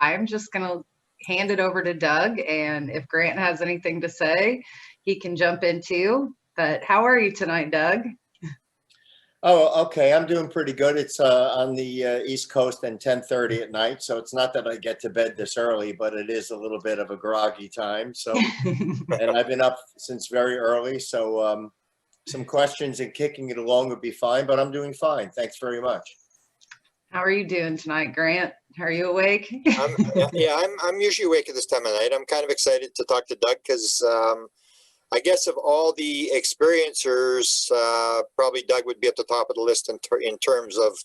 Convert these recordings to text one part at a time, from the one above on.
I'm just going to hand it over to Doug. And if Grant has anything to say, he can jump in too. But how are you tonight, Doug? Oh, okay. I'm doing pretty good. It's on the East Coast and 10:30 at night, so it's not that I get to bed this early, but it is a little bit of a groggy time. So, and I've been up since very early, so some questions and kicking it along would be fine, but I'm doing fine. Thanks very much. How are you doing tonight, Grant? Are you awake? I'm usually awake at this time of night. I'm kind of excited to talk to Doug because I guess of all the experiencers, probably Doug would be at the top of the list in terms of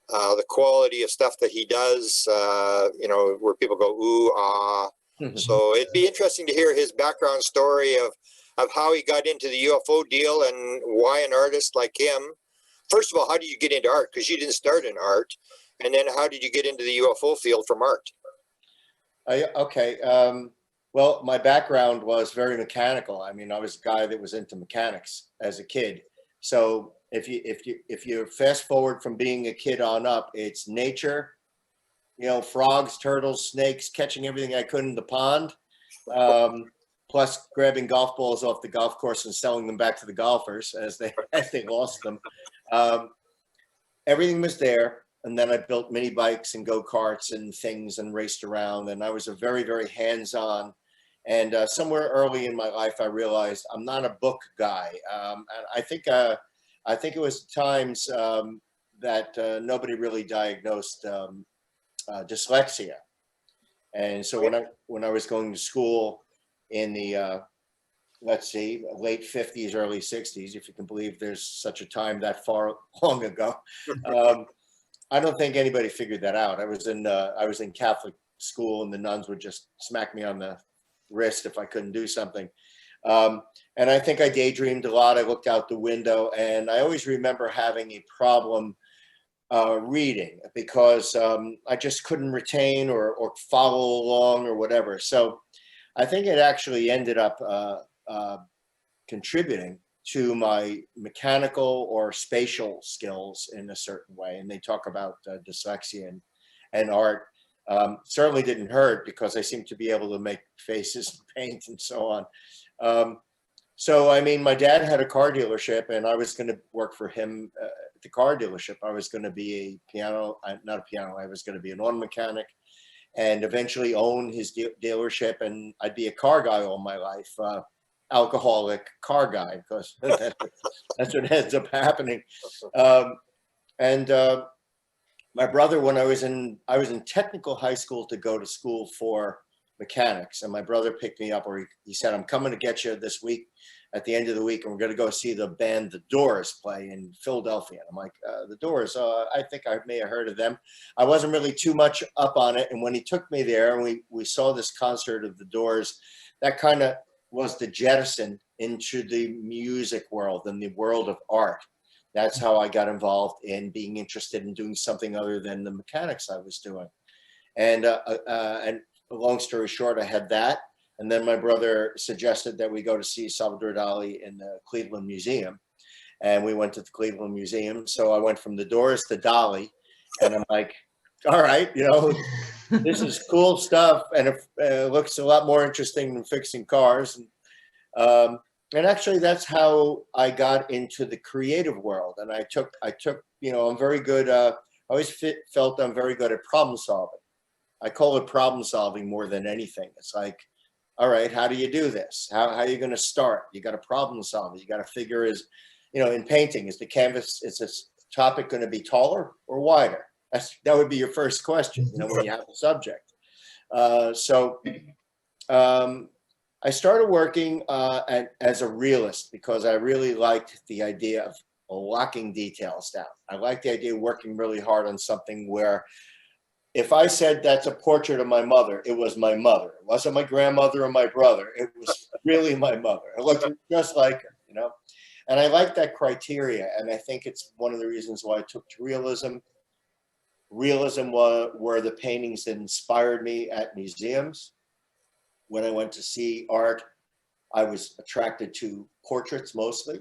the quality of stuff that he does, where people go, ooh, ah. So it'd be interesting to hear his background story of how he got into the UFO deal and why an artist like him. First of all, how did you get into art? Because you didn't start in art. And then how did you get into the UFO field from art? Okay. Well, my background was very mechanical. I mean, I was a guy that was into mechanics as a kid. So if you fast forward from being a kid on up, it's nature, frogs, turtles, snakes, catching everything I could in the pond, plus grabbing golf balls off the golf course and selling them back to the golfers as they lost them. Everything was there. And then I built mini bikes and go-karts and things and raced around. And I was a very, very hands-on. And somewhere early in my life, I realized I'm not a book guy. And I think it was times that nobody really diagnosed dyslexia. And so when I was going to school in the let's see, late 50s, early 60s, if you can believe there's such a time that far long ago. I don't think anybody figured that out. I was in Catholic school, and the nuns would just smack me on the wrist if I couldn't do something. And I think I daydreamed a lot. I looked out the window, and I always remember having a problem reading because I just couldn't retain or follow along or whatever. So I think it actually ended up contributing to my mechanical or spatial skills in a certain way. And they talk about dyslexia and art. Certainly didn't hurt because I seem to be able to make faces and paint and so on. So, I mean, my dad had a car dealership, and I was going to work for him at the car dealership. I was going to be I was going to be an auto mechanic and eventually own his dealership. And I'd be a car guy all my life. Alcoholic car guy, because that's what ends up happening. My brother, when I was in technical high school to go to school for mechanics, and my brother picked me up, or he said, I'm coming to get you this week at the end of the week, and we're going to go see the band The Doors play in Philadelphia. And I'm like, The Doors, I think I may have heard of them. I wasn't really too much up on it. And when he took me there and we saw this concert of The Doors, that kind of was the jettison into the music world and the world of art. That's how I got involved in being interested in doing something other than the mechanics I was doing. And long story short, I had that. And then my brother suggested that we go to see Salvador Dali in the Cleveland Museum. And we went to the Cleveland Museum. So I went from the Doors to Dali. And I'm like, all right, this is cool stuff, and it looks a lot more interesting than fixing cars. And actually, that's how I got into the creative world. And I took, I'm very good. I always felt I'm very good at problem solving. I call it problem solving more than anything. It's like, all right, how do you do this? How are you going to start? You got to problem solve it. You got to figure in painting, is the canvas, is this topic going to be taller or wider? That would be your first question, when you have a subject. So I started working as a realist because I really liked the idea of locking details down. I liked the idea of working really hard on something where if I said that's a portrait of my mother, it was my mother. It wasn't my grandmother or my brother. It was really my mother. It looked just like her, And I like that criteria, and I think it's one of the reasons why I took to realism. Realism were the paintings that inspired me at museums. When I went to see art, I was attracted to portraits mostly.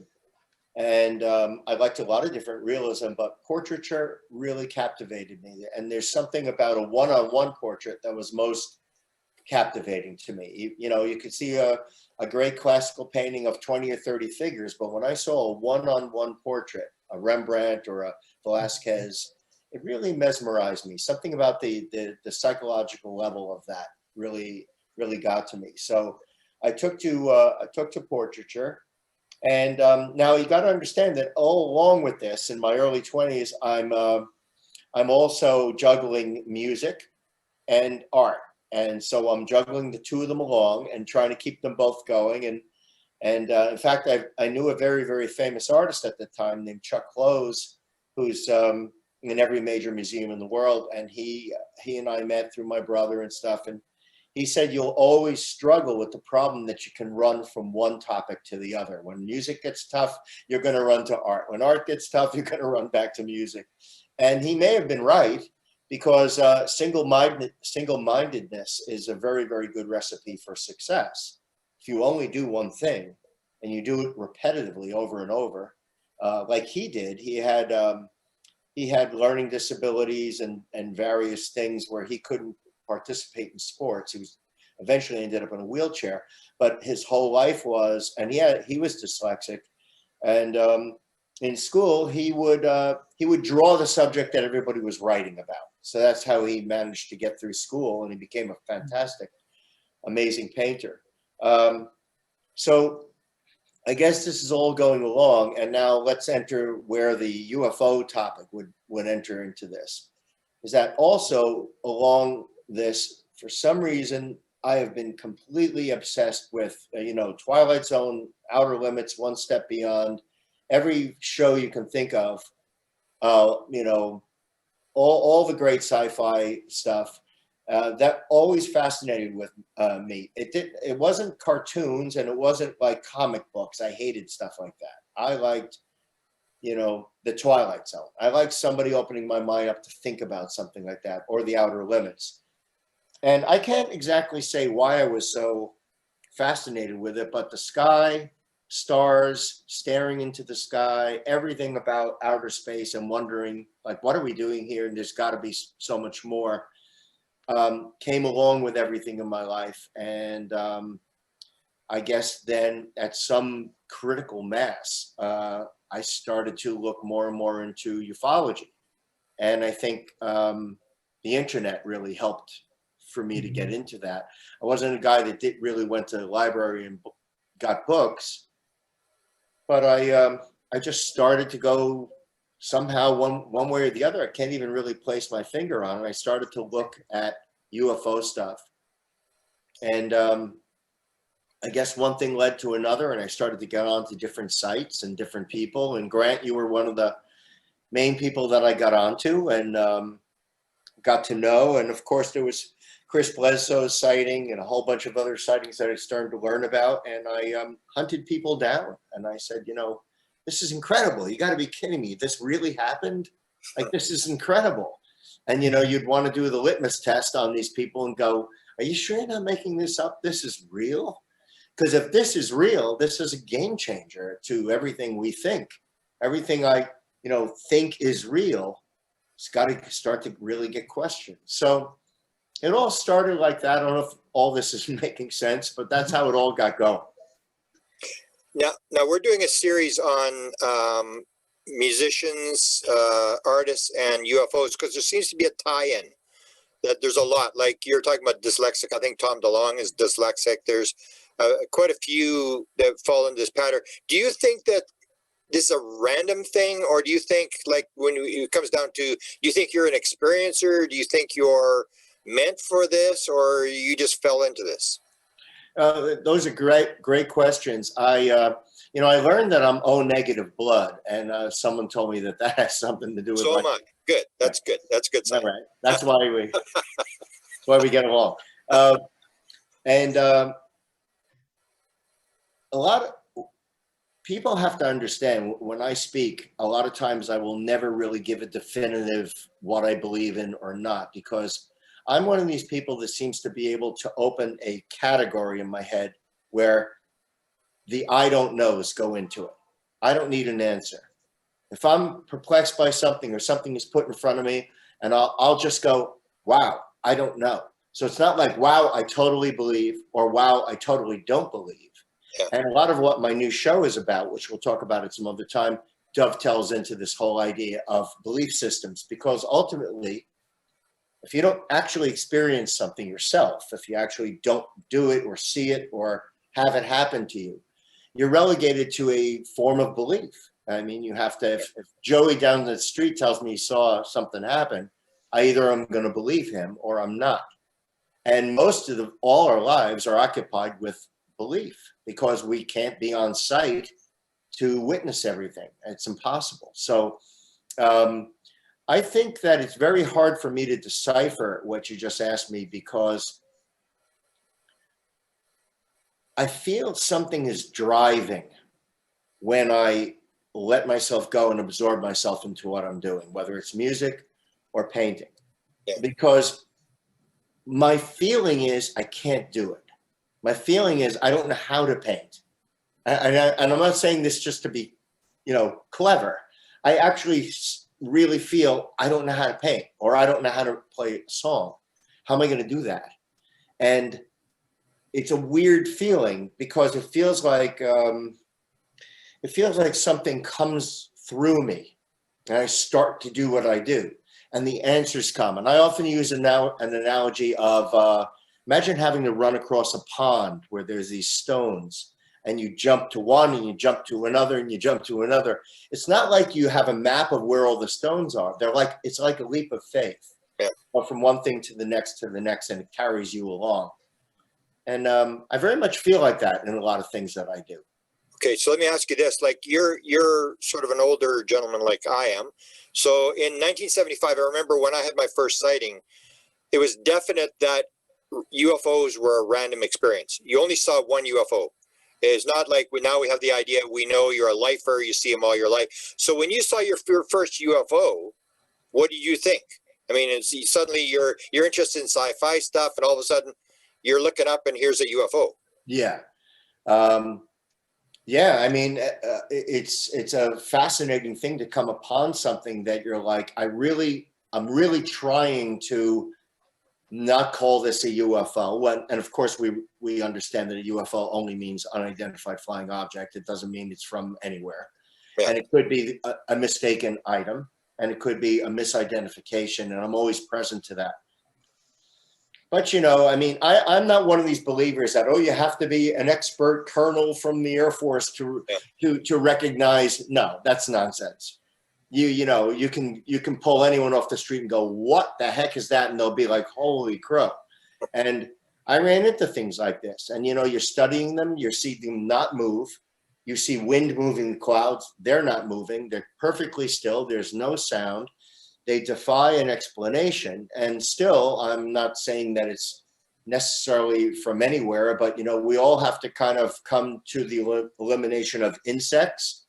And I liked a lot of different realism, but portraiture really captivated me. And there's something about a one-on-one portrait that was most captivating to me. You know, you could see a great classical painting of 20 or 30 figures, but when I saw a one-on-one portrait, a Rembrandt or a Velázquez, it really mesmerized me. Something about the psychological level of that really got to me. So I took to portraiture. And now you got to understand that all along with this, in my early 20s, I'm also juggling music and art. And so I'm juggling the two of them along and trying to keep them both going. And in fact, I knew a very, very famous artist at the time named Chuck Close, who's in every major museum in the world. And he and I met through my brother and stuff. And he said, you'll always struggle with the problem that you can run from one topic to the other. When music gets tough, you're going to run to art. When art gets tough, you're going to run back to music. And he may have been right, because single-mindedness is a very, very good recipe for success. If you only do one thing and you do it repetitively over and over, like he did, he had learning disabilities and various things where he couldn't participate in sports. He was eventually ended up in a wheelchair, but his whole life was, and he was dyslexic, and in school he would draw the subject that everybody was writing about. So that's how he managed to get through school, and he became a fantastic, amazing painter. So I guess this is all going along, and now let's enter where the UFO topic would enter into this. Is that also along this, for some reason, I have been completely obsessed with, Twilight Zone, Outer Limits, One Step Beyond, every show you can think of, all the great sci-fi stuff. That always fascinated with me. It wasn't cartoons, and it wasn't like comic books. I hated stuff like that. I liked, the Twilight Zone. I liked somebody opening my mind up to think about something like that, or the Outer Limits. And I can't exactly say why I was so fascinated with it, but the sky, stars, staring into the sky, everything about outer space, and wondering, like, what are we doing here? And there's got to be so much more, came along with everything in my life. And I guess then at some critical mass, I started to look more and more into ufology. And I think the internet really helped for me to get into that. I wasn't a guy that really went to the library and got books, but I just started to go somehow one way or the other. I can't even really place my finger on it. I started to look at UFO stuff, and I guess one thing led to another, and I started to get onto different sites and different people. And Grant, you were one of the main people that I got onto and got to know. And of course, there was Chris Bledsoe's sighting and a whole bunch of other sightings that I started to learn about. And I hunted people down, and I said, this is incredible. You got to be kidding me. This really happened? Like, this is incredible. And, you'd want to do the litmus test on these people and go, are you sure you're not making this up? This is real? Because if this is real, this is a game changer to everything we think. Everything I, think is real, it's got to start to really get questioned. So it all started like that. I don't know if all this is making sense, but that's how it all got going. Now we're doing a series on musicians, artists, and UFOs, because there seems to be a tie-in. That there's a lot, like you're talking about dyslexic. I think Tom DeLonge is dyslexic. There's quite a few that fall into this pattern. Do you think that this is a random thing, or do you think, like, when it comes down to, do you think you're an experiencer? Do you think you're meant for this, or you just fell into this? Those are great questions. I learned that I'm O negative blood, and someone told me that has something to do with. So am I. Good. That's good. That's good. All right. That's why we get along. And a lot of people have to understand, when I speak, a lot of times I will never really give a definitive what I believe in or not, because I'm one of these people that seems to be able to open a category in my head where the I don't knows go into it. I don't need an answer. If I'm perplexed by something or something is put in front of me, and I'll just go, wow, I don't know. So it's not like, wow, I totally believe, or wow, I totally don't believe. Yeah. And a lot of what my new show is about, which we'll talk about at some other time, dovetails into this whole idea of belief systems, because ultimately, if you don't actually experience something yourself, if you actually don't do it or see it or have it happen to you, you're relegated to a form of belief. I mean, you have to, if Joey down the street tells me he saw something happen, I either am going to believe him or I'm not. And most of all our lives are occupied with belief, because we can't be on site to witness everything. It's impossible. So I think that it's very hard for me to decipher what you just asked me, because I feel something is driving when I let myself go and absorb myself into what I'm doing, whether it's music or painting. Yeah. Because my feeling is I can't do it. My feeling is I don't know how to paint. And I'm not saying this just to be, clever. I actually really feel I don't know how to paint, or I don't know how to play a song. How am I going to do that? And it's a weird feeling, because it feels like something comes through me and I start to do what I do, and the answers come. And I often use an analogy of imagine having to run across a pond where there's these stones, and you jump to one and you jump to another and you jump to another. It's not like you have a map of where all the stones are. It's like a leap of faith. Yeah. Or from one thing to the next, and it carries you along. And I very much feel like that in a lot of things that I do. Okay, so let me ask you this: like you're sort of an older gentleman, like I am. So in 1975, I remember when I had my first sighting, it was definite that UFOs were a random experience. You only saw one UFO. It's not like now we have the idea, we know you're a lifer, you see them all your life. So when you saw your first UFO, what did you think? I mean, suddenly you're interested in sci-fi stuff, and all of a sudden you're looking up and here's a UFO. Yeah. Yeah, I mean, it's a fascinating thing to come upon something that you're like, I'm really trying to not call this a UFO. And of course, we understand that a UFO only means unidentified flying object. It doesn't mean it's from anywhere. Yeah. And it could be a mistaken item, and it could be a misidentification, and I'm always present to that. But, I mean, I'm not one of these believers that, you have to be an expert colonel from the Air Force to recognize. No, that's nonsense. You can pull anyone off the street and go, what the heck is that? And they'll be like, holy crow. And I ran into things like this. And, you're studying them. You see them not move. You see wind moving the clouds. They're not moving. They're perfectly still. There's no sound. They defy an explanation. And still, I'm not saying that it's necessarily from anywhere, but, we all have to kind of come to the elimination of insects,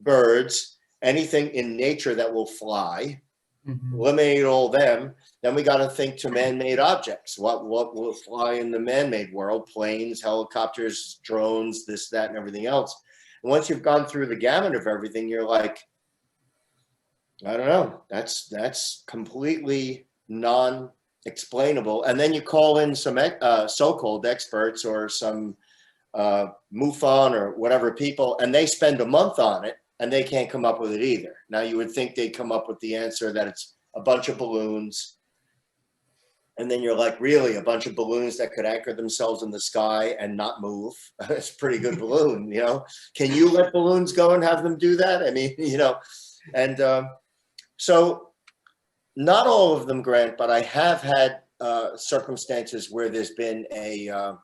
birds, anything in nature that will fly, eliminate all them. Then we got to think to man-made objects. What will fly in the man-made world? Planes, helicopters, drones, this, that, and everything else. And once you've gone through the gamut of everything, you're like, I don't know. That's completely non-explainable. And then you call in some so-called experts or some MUFON or whatever people, and they spend a month on it, and they can't come up with it either. Now, you would think they'd come up with the answer that it's a bunch of balloons. And then you're like, really, a bunch of balloons that could anchor themselves in the sky and not move? It's a pretty good balloon, Can you let balloons go and have them do that? I mean, and so not all of them, Grant, but I have had circumstances where there's been a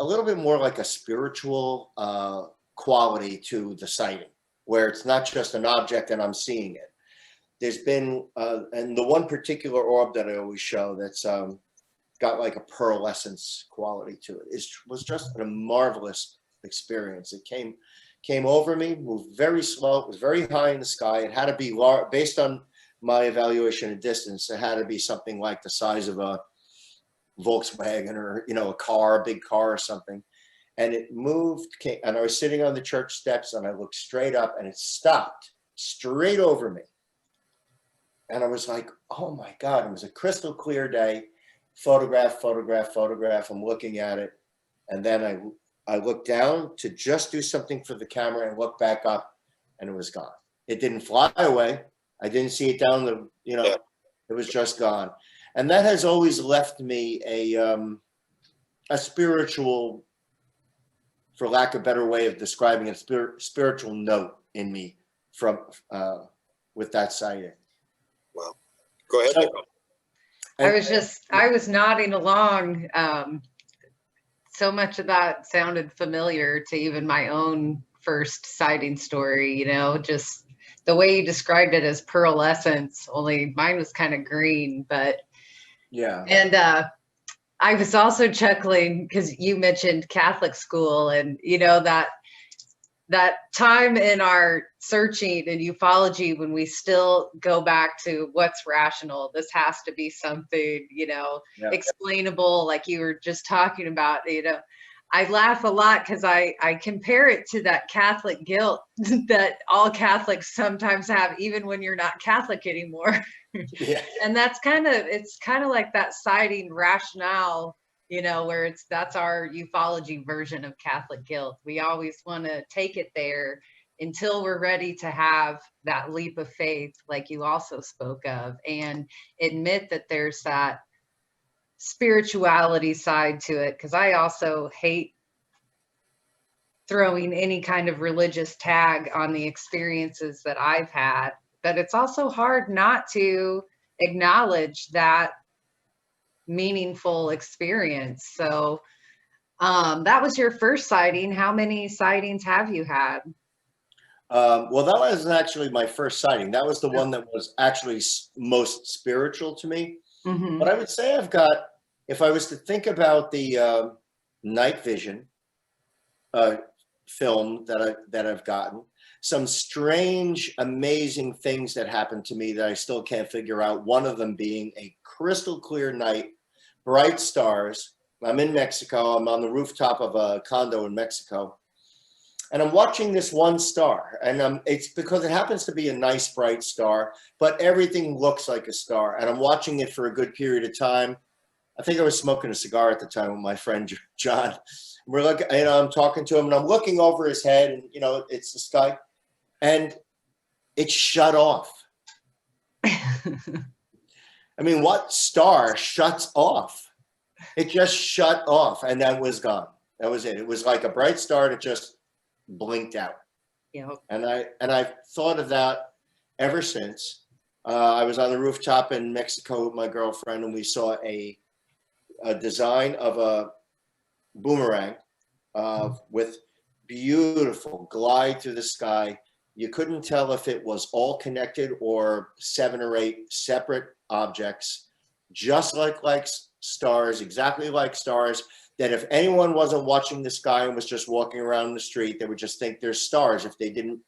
little bit more like a spiritual quality to the sighting, where it's not just an object and I'm seeing it. There's been, and the one particular orb that I always show that's got like a pearlescence quality to it was just a marvelous experience. It came over me, moved very slow. It was very high in the sky. It had to be large, based on my evaluation of distance. It had to be something like the size of a Volkswagen or, a car, a big car or something. and it moved, and I was sitting on the church steps, and I looked straight up, and it stopped straight over me. And I was like, oh my God, it was a crystal clear day. Photograph, photograph, photograph. I'm looking at it. And then I looked down to just do something for the camera and look back up, and it was gone. It didn't fly away. I didn't see it down the, you know, it was just gone. And that has always left me a spiritual, for lack of a better way of describing it, spiritual note in me from with that sighting. Wow. Go ahead. So, I was nodding along. So much of that sounded familiar to even my own first sighting story, you know, just the way you described it as pearlescence, only mine was kind of green, but yeah. And I was also chuckling because you mentioned Catholic school, and you know that time in our searching in ufology when we still go back to what's rational. This has to be something, you know, explainable, like you were just talking about. You know, I laugh a lot because I compare it to that Catholic guilt that all Catholics sometimes have, even when you're not Catholic anymore. Yeah. And it's kind of like that sighting rationale, you know, where that's our ufology version of Catholic guilt. We always want to take it there until we're ready to have that leap of faith, like you also spoke of, and admit that there's that spirituality side to it. Because I also hate throwing any kind of religious tag on the experiences that I've had, but it's also hard not to acknowledge that meaningful experience. So that was your first sighting. How many sightings have you had? Well, that wasn't actually my first sighting. That was the one that was actually most spiritual to me. Mm-hmm. But I would say I've got, if I was to think about the night vision film that I've gotten, some strange, amazing things that happened to me that I still can't figure out. One of them being a crystal clear night, bright stars. I'm in Mexico. I'm on the rooftop of a condo in Mexico. And I'm watching this one star. And it's because it happens to be a nice, bright star, but everything looks like a star. And I'm watching it for a good period of time. I think I was smoking a cigar at the time with my friend John. We're looking, you know, I'm talking to him, and I'm looking over his head, and you know, it's the sky, and it shut off. I mean, what star shuts off? It just shut off, and that was gone. That was it. It was like a bright star that just blinked out. Yeah. And I've thought of that ever since. I was on the rooftop in Mexico with my girlfriend, and we saw a design of a boomerang with beautiful glide through the sky. You couldn't tell if it was all connected or 7 or 8 separate objects, just like stars, exactly like stars, that if anyone wasn't watching the sky and was just walking around the street, they would just think there's stars if they didn't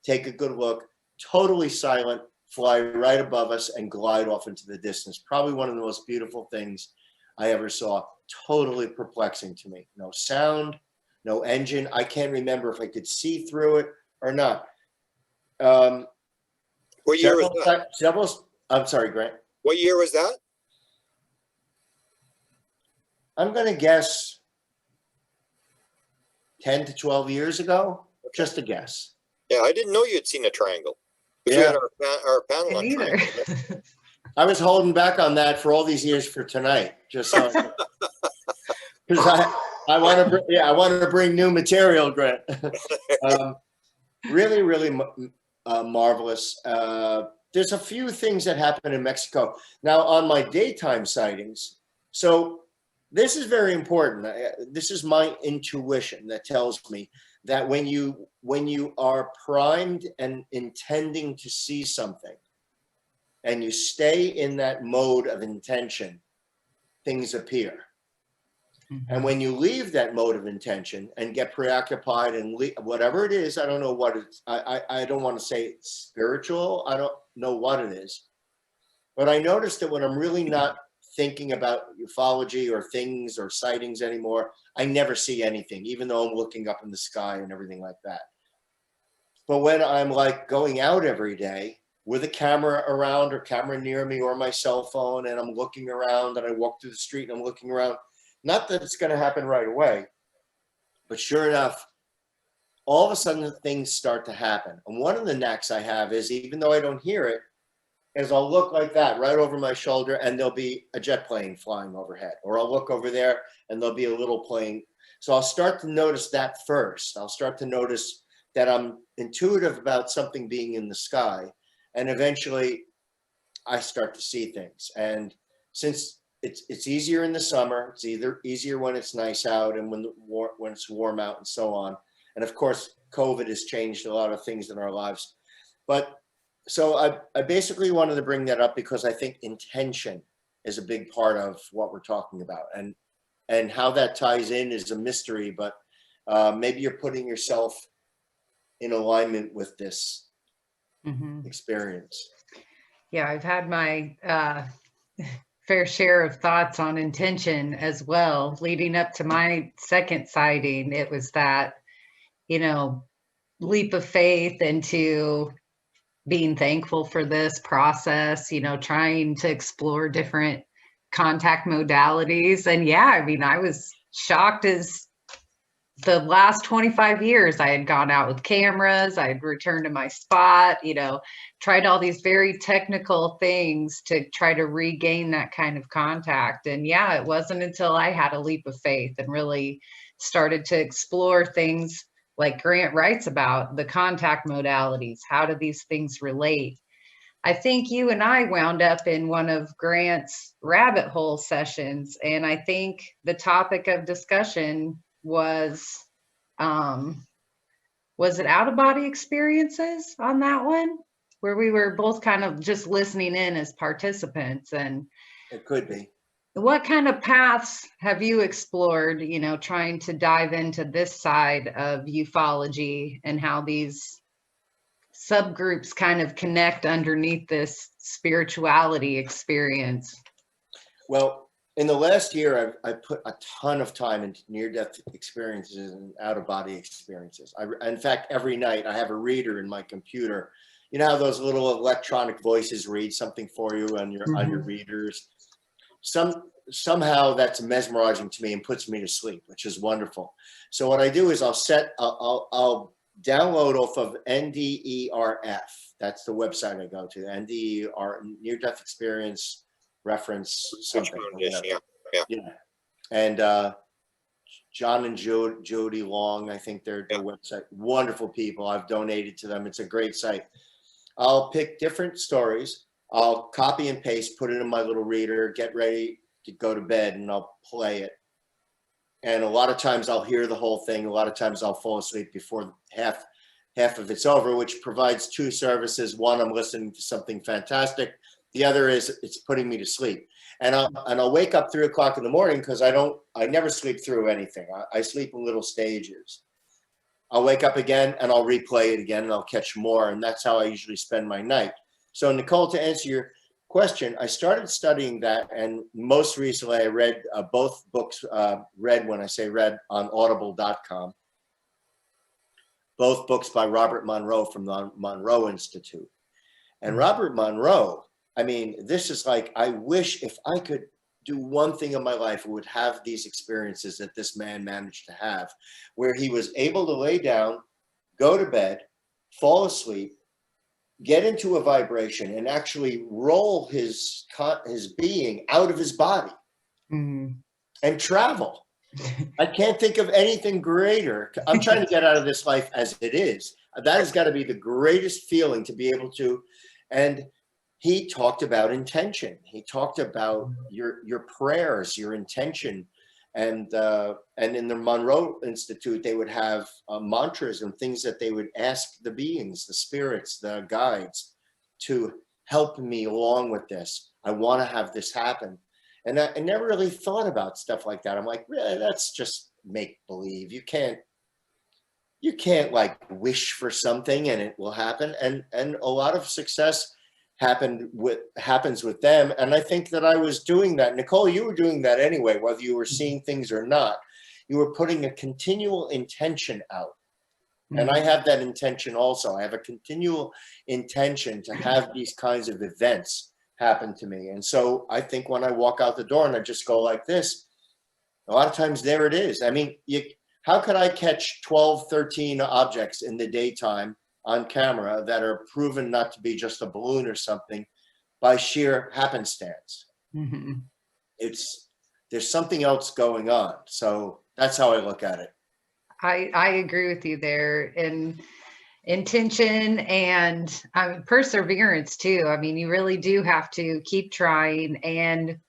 take a good look. Totally silent, fly right above us and glide off into the distance. Probably one of the most beautiful things I ever saw. Totally perplexing to me. No sound, no engine. I can't remember if I could see through it or not. What year was that? I'm sorry, Grant. What year was that? I'm going to guess 10 to 12 years ago. Just a guess. Yeah, I didn't know you had seen a triangle. Yeah. We had our panel on Neither. triangles. I was holding back on that for all these years for tonight, just so because I want to bring new material, Grant. Really, really marvelous. There's a few things that happen in Mexico now on my daytime sightings. So this is very important. This is my intuition that tells me that when you are primed and intending to see something, and you stay in that mode of intention, things appear. Mm-hmm. And when you leave that mode of intention and get preoccupied and whatever it is, I don't know what it's, I don't want to say it's spiritual. I don't know what it is. But I noticed that when I'm really not thinking about ufology or things or sightings anymore, I never see anything, even though I'm looking up in the sky and everything like that. But when I'm like going out every day with a camera around or camera near me or my cell phone, and I'm looking around and I walk through the street and I'm looking around, not that it's going to happen right away, but sure enough, all of a sudden things start to happen. And one of the knacks I have is, even though I don't hear it, is I'll look like that right over my shoulder and there'll be a jet plane flying overhead, or I'll look over there and there'll be a little plane. So I'll start to notice that first. I'll start to notice that I'm intuitive about something being in the sky, and eventually I start to see things. And since it's easier in the summer, it's either easier when it's nice out and when it's warm out and so on. And of course, COVID has changed a lot of things in our lives. But so I basically wanted to bring that up because I think intention is a big part of what we're talking about. And how that ties in is a mystery, but maybe you're putting yourself in alignment with this experience. Yeah, I've had my fair share of thoughts on intention as well. Leading up to my second sighting, it was that, leap of faith into being thankful for this process, trying to explore different contact modalities. And yeah, I mean, I was shocked as the last 25 years I had gone out with cameras, I had returned to my spot, tried all these very technical things to try to regain that kind of contact. And yeah, it wasn't until I had a leap of faith and really started to explore things like Grant writes about, the contact modalities. How do these things relate? I think you and I wound up in one of Grant's rabbit hole sessions, and I think the topic of discussion was it out-of-body experiences on that one, where we were both kind of just listening in as participants? And it could be. What kind of paths have you explored, trying to dive into this side of ufology and how these subgroups kind of connect underneath this spirituality experience? Well, in the last year, I put a ton of time into near-death experiences and out-of-body experiences. In fact, every night I have a reader in my computer. You know how those little electronic voices read something for you on your readers? Somehow that's mesmerizing to me and puts me to sleep, which is wonderful. So what I do is I'll download off of NDERF. That's the website I go to. NDER, Near Death Experience Reference something. Yeah. And John and Jody Long, I think their website. Wonderful people. I've donated to them. It's a great site. I'll pick different stories. I'll copy and paste, put it in my little reader, get ready to go to bed, and I'll play it. And a lot of times I'll hear the whole thing. A lot of times I'll fall asleep before half of it's over, which provides two services. One, I'm listening to something fantastic. The other is it's putting me to sleep. And I'll wake up 3 o'clock in the morning because I never sleep through anything. I sleep in little stages. I'll wake up again and I'll replay it again and I'll catch more. And that's how I usually spend my night. So Nicole, to answer your question, I started studying that, and most recently I read both books, when I say read, on audible.com. Both books by Robert Monroe from the Monroe Institute. And Robert Monroe, I mean, this is like, I wish if I could do one thing in my life, I would have these experiences that this man managed to have, where he was able to lay down, go to bed, fall asleep, get into a vibration, and actually roll his being out of his body and travel. I can't think of anything greater. I'm trying to get out of this life as it is. That has got to be the greatest feeling, to be able to. And he talked about intention. He talked about your prayers, your intention. And in the Monroe Institute, they would have mantras and things that they would ask the beings, the spirits, the guides, to help me along with this. I want to have this happen. And I never really thought about stuff like that. I'm like, really, that's just make believe. You can't like wish for something and it will happen. And a lot of success happens with them. And I think that I was doing that. Nicole, you were doing that anyway, whether you were seeing things or not. You were putting a continual intention out. And I have that intention also. I have a continual intention to have these kinds of events happen to me. And so I think when I walk out the door and I just go like this, a lot of times there it is. I mean, how could I catch 12, 13 objects in the daytime on camera that are proven not to be just a balloon or something by sheer happenstance? Mm-hmm. There's something else going on. So that's how I look at it. I agree with you there. And intention and perseverance too. I mean, you really do have to keep trying, and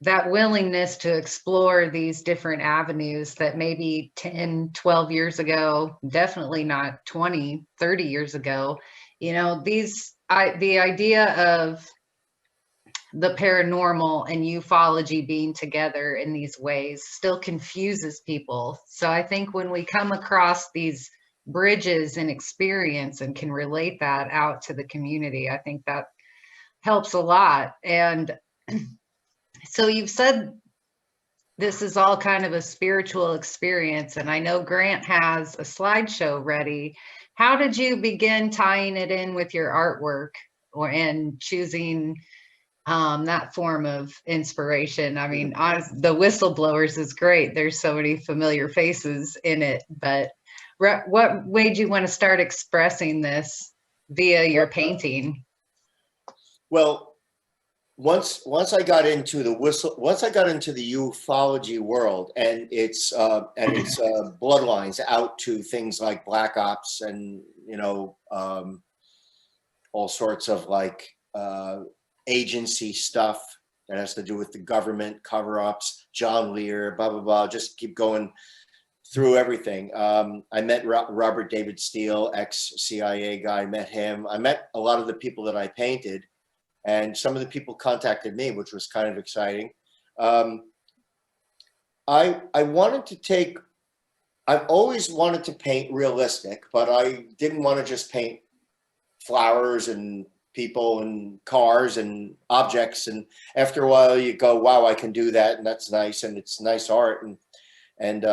that willingness to explore these different avenues that maybe 10, 12 years ago, definitely not 20, 30 years ago, you know, the idea of the paranormal and ufology being together in these ways still confuses people. So I think when we come across these bridges and experience and can relate that out to the community, I think that helps a lot. And so you've said this is all kind of a spiritual experience, and I know Grant has a slideshow ready. How did you begin tying it in with your artwork and choosing that form of inspiration? I mean, the whistleblowers is great. There's so many familiar faces in it, but what made you want to start expressing this via your painting? Well, once I got into the ufology world and its bloodlines out to things like black ops and, you know, all sorts of like agency stuff that has to do with the government, cover-ups, John Lear, blah blah blah. Just keep going through everything. I met Robert David Steele, ex-CIA guy. Met him. I met a lot of the people that I painted. And some of the people contacted me, which was kind of exciting. I wanted to take, I've always wanted to paint realistic, but I didn't want to just paint flowers and people and cars and objects. And after a while you go, wow, I can do that. And that's nice. And it's nice art. And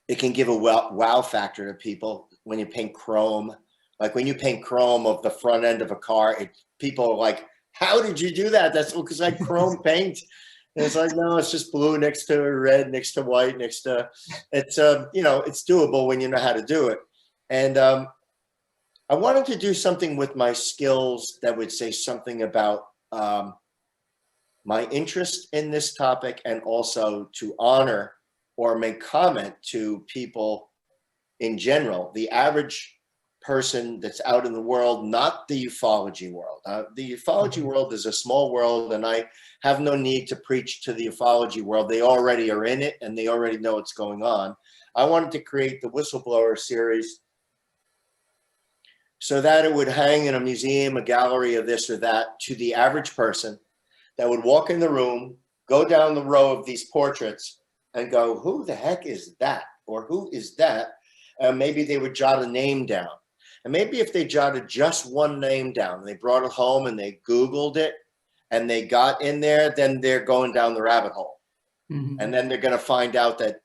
it can give a wow factor to people when you paint chrome. Like when you paint chrome of the front end of a car, people are like, how did you do that? That looks like chrome paint. And it's like, no, it's just blue next to red, next to white, next to, it's, you know, it's doable when you know how to do it. And I wanted to do something with my skills that would say something about my interest in this topic, and also to honor or make comment to people in general, the average person that's out in the world, not the ufology world. The ufology world is a small world, and I have no need to preach to the ufology world. They already are in it, and they already know what's going on. I wanted to create the Whistleblower series so that it would hang in a museum, a gallery of this or that, to the average person that would walk in the room, go down the row of these portraits and go, who the heck is that? Or who is that? Maybe they would jot a name down. And maybe if they jotted just one name down, they brought it home and they Googled it and they got in there, then they're going down the rabbit hole. Mm-hmm. And then they're going to find out that,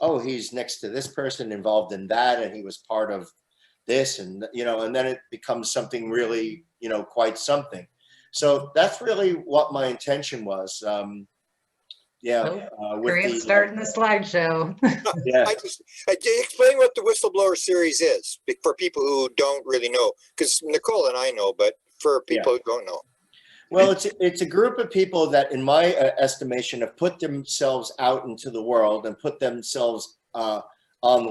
oh, he's next to this person involved in that, and he was part of this, and, you know, and then it becomes something really, you know, quite something. So that's really what my intention was. Grant starting the slideshow. Yeah. Explain what the Whistleblower series is for people who don't really know, because Nicole and I know, but for people who don't know. Well, it's a group of people that, in my estimation, have put themselves out into the world and put themselves on the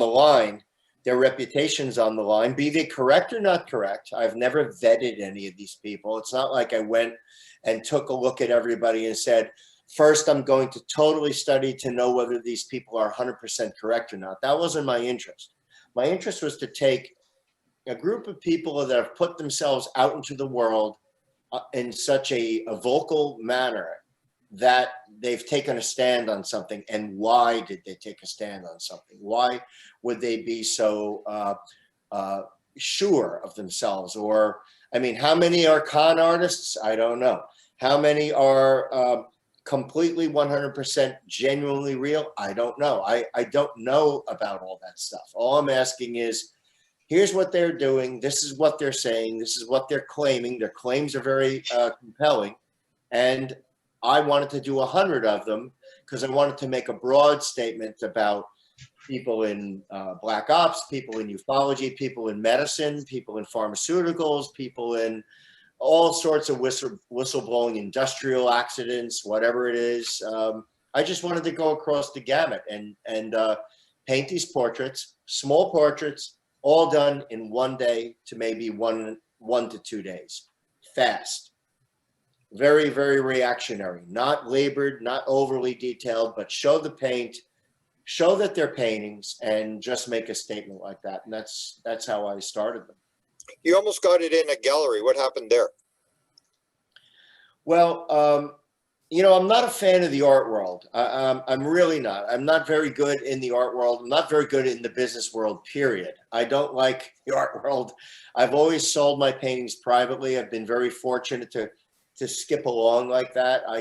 line, their reputations on the line, be they correct or not correct. I've never vetted any of these people. It's not like I went and took a look at everybody and said, first, I'm going to totally study to know whether these people are 100% correct or not. That wasn't my interest. My interest was to take a group of people that have put themselves out into the world in such a vocal manner that they've taken a stand on something. And why did they take a stand on something? Why would they be so sure of themselves. Or, I mean, how many are con artists? I don't know. How many are completely 100% genuinely real? I don't know. I don't know about all that stuff. All I'm asking is, here's what they're doing. This is what they're saying. This is what they're claiming. Their claims are very compelling. And I wanted to do 100 of them because I wanted to make a broad statement about people in black ops, people in ufology, people in medicine, people in pharmaceuticals, people in all sorts of whistleblowing, industrial accidents, whatever it is. I just wanted to go across the gamut and paint these portraits, small portraits, all done in one day to maybe one to 2 days, fast. Very, very reactionary, not labored, not overly detailed, but show the paint, show that they're paintings, and just make a statement like that. And that's how I started them. You almost got it in a gallery. What happened there? Well, you know, I'm not a fan of the art world. I'm really not. I'm not very good in the art world. I'm not very good in the business world, period. I don't like the art world. I've always sold my paintings privately. I've been very fortunate to skip along like that. I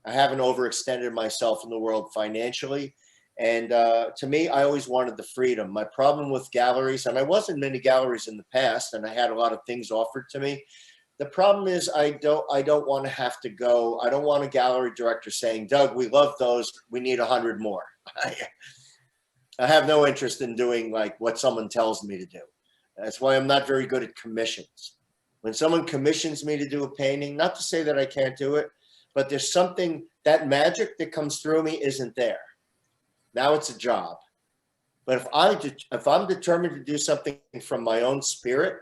haven't overextended myself in the world financially. And to me, I always wanted the freedom. My problem with galleries, and I was in many galleries in the past, and I had a lot of things offered to me. The problem is I don't want to have to go. I don't want a gallery director saying, Doug, we love those. We need 100 more. I have no interest in doing like what someone tells me to do. That's why I'm not very good at commissions. When someone commissions me to do a painting, not to say that I can't do it, but there's something, that magic that comes through me isn't there. Now it's a job. But if I'm determined to do something from my own spirit,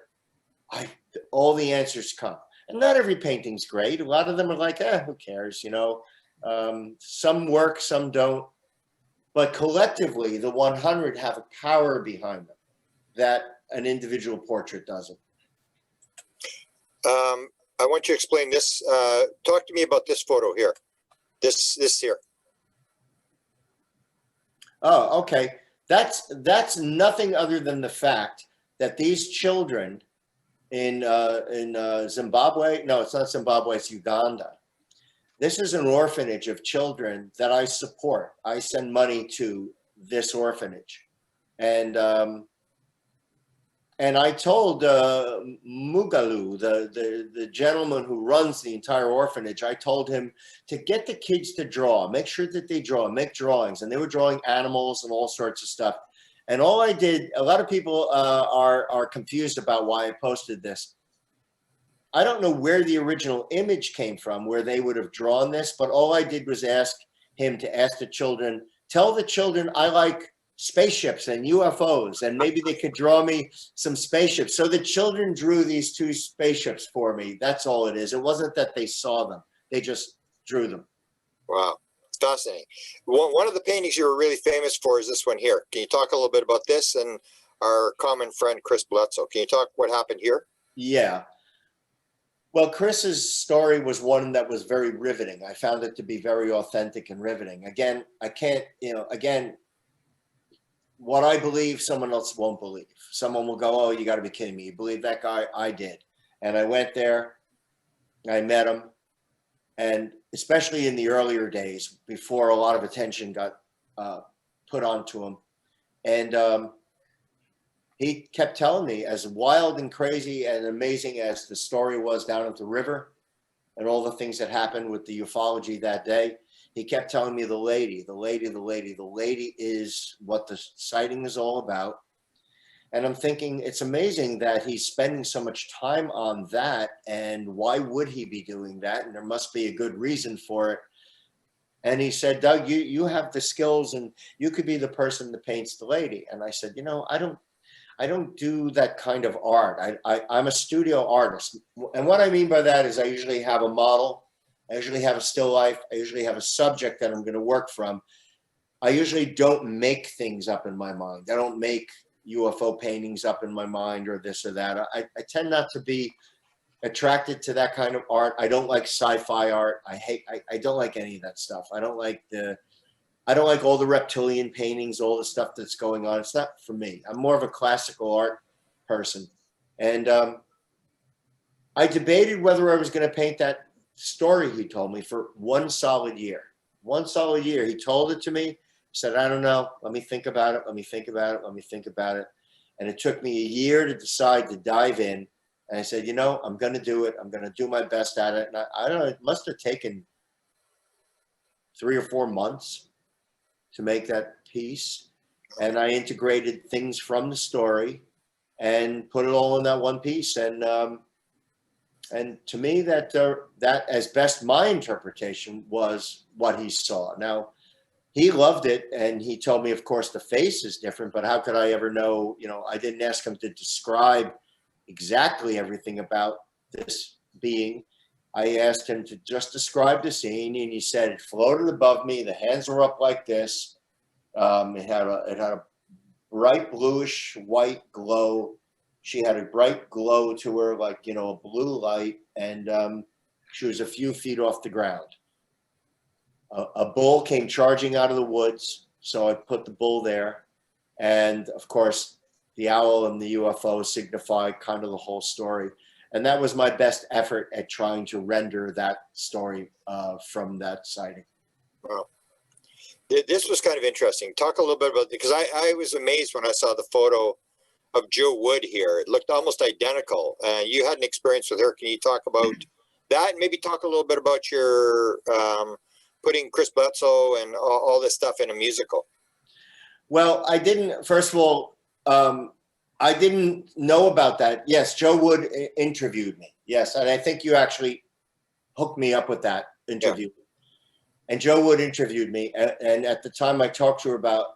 all the answers come. And not every painting's great. A lot of them are like, who cares, you know? Some work, some don't. But collectively, the 100 have a power behind them that an individual portrait doesn't. I want you to explain this. Talk to me about this photo here. This here. Oh, okay. That's nothing other than the fact that these children in Zimbabwe, no, it's not Zimbabwe, it's Uganda. This is an orphanage of children that I support. I send money to this orphanage. And I told Mugalu, the gentleman who runs the entire orphanage, I told him to get the kids to draw, make sure that they draw, make drawings. And they were drawing animals and all sorts of stuff. And all I did, a lot of people are confused about why I posted this. I don't know where the original image came from, where they would have drawn this, but all I did was ask him to ask the children, tell the children I like spaceships and UFOs, and maybe they could draw me some spaceships. So the children drew these 2 spaceships for me. That's all it is. It wasn't that they saw them. They just drew them. Wow. It's fascinating. One of the paintings you were really famous for is this one here. Can you talk a little bit about this and our common friend, Chris Bledsoe? Can you talk what happened here? Yeah. Well, Chris's story was one that was very riveting. I found it to be very authentic and riveting. Again, I can't, what I believe, someone else won't believe. Someone will go, oh, you got to be kidding me. You believe that guy? I did. And I went there, I met him. And especially in the earlier days, before a lot of attention got put onto him. And he kept telling me, as wild and crazy and amazing as the story was down at the river and all the things that happened with the ufology that day, he kept telling me the lady is what the sighting is all about. And I'm thinking, it's amazing that he's spending so much time on that. And why would he be doing that? And there must be a good reason for it. And he said, Doug, you have the skills and you could be the person that paints the lady. And I said, I don't do that kind of art. I'm a studio artist. And what I mean by that is I usually have a model. I usually have a still life. I usually have a subject that I'm going to work from. I usually don't make things up in my mind. I don't make UFO paintings up in my mind or this or that. I tend not to be attracted to that kind of art. I don't like sci-fi art. I don't like any of that stuff. I don't like all the reptilian paintings, all the stuff that's going on. It's not for me. I'm more of a classical art person. And I debated whether I was going to paint that story he told me for one solid year. One solid year. He told it to me. Said, I don't know. Let me think about it. Let me think about it. Let me think about it. And it took me a year to decide to dive in. And I said, you know, I'm going to do it. I'm going to do my best at it. And I don't know, it must have taken 3 or 4 months to make that piece. And I integrated things from the story and put it all in that one piece. And to me, that as best my interpretation was what he saw. Now, he loved it, and he told me, of course, the face is different, but how could I ever know? You know, I didn't ask him to describe exactly everything about this being. I asked him to just describe the scene, and he said it floated above me. The hands were up like this. It had a bright bluish white glow. She had a bright glow to her, like, you know, a blue light, and she was a few feet off the ground. A bull came charging out of the woods, so I put the bull there. And of course, the owl and the UFO signify kind of the whole story. And that was my best effort at trying to render that story from that sighting. Wow. This was kind of interesting. Talk a little bit about, because I was amazed when I saw the photo of Joe Wood here. It looked almost identical. You had an experience with her. Can you talk about that? And maybe talk a little bit about your putting Chris Bledsoe and all this stuff in a musical. Well, I didn't, first of all, I didn't know about that. Yes, Joe Wood interviewed me. Yes, and I think you actually hooked me up with that interview. Yeah. And Joe Wood interviewed me, and at the time I talked to her about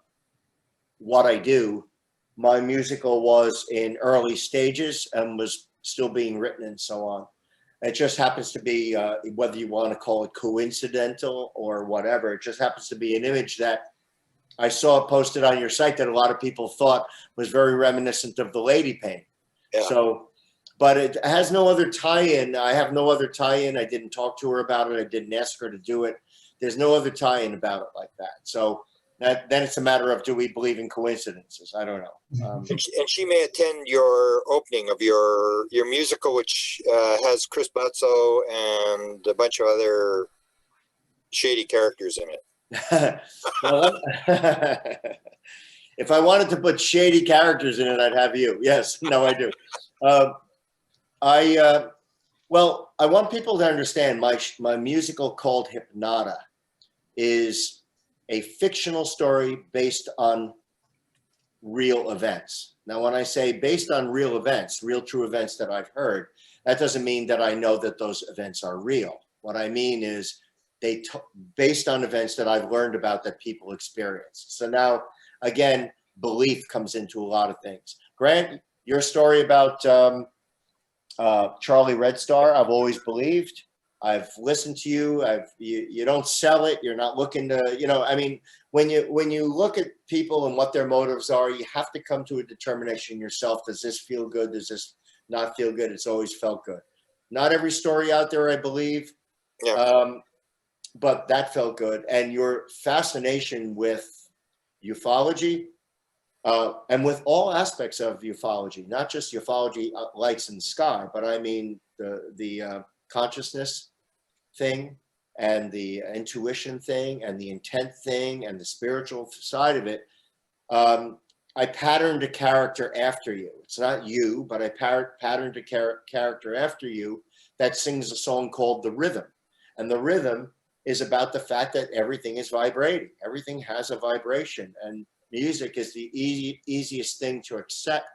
what I do. My musical was in early stages and was still being written and so on. It just happens to be, whether you want to call it coincidental or whatever, it just happens to be an image that I saw posted on your site that a lot of people thought was very reminiscent of the lady painting. Yeah. So, but it has no other tie-in. I have no other tie-in. I didn't talk to her about it. I didn't ask her to do it. There's no other tie-in about it like that. So then it's a matter of, do we believe in coincidences? I don't know. And she may attend your opening of your musical, which has Chris Bledsoe and a bunch of other shady characters in it. Well, if I wanted to put shady characters in it, I'd have you. Yes, no, I do. Well, I want people to understand my musical called Hypnota is a fictional story based on real events. Now, when I say based on real events, real true events that I've heard, that doesn't mean that I know that those events are real. What I mean is based on events that I've learned about that people experience. So now, again, belief comes into a lot of things. Grant, your story about Charlie Red Star, I've always believed. I've listened to you. You don't sell it. You're not looking to, you know, I mean, when you look at people and what their motives are, you have to come to a determination yourself. Does this feel good? Does this not feel good? It's always felt good. Not every story out there, I believe. Yeah. But that felt good. And your fascination with ufology and with all aspects of ufology, not just ufology lights in the sky, but I mean the consciousness thing and the intuition thing and the intent thing and the spiritual side of it. I patterned a character after you. It's not you, but I patterned a character after you that sings a song called The Rhythm. And the rhythm is about the fact that everything is vibrating. Everything has a vibration, and music is the easiest thing to accept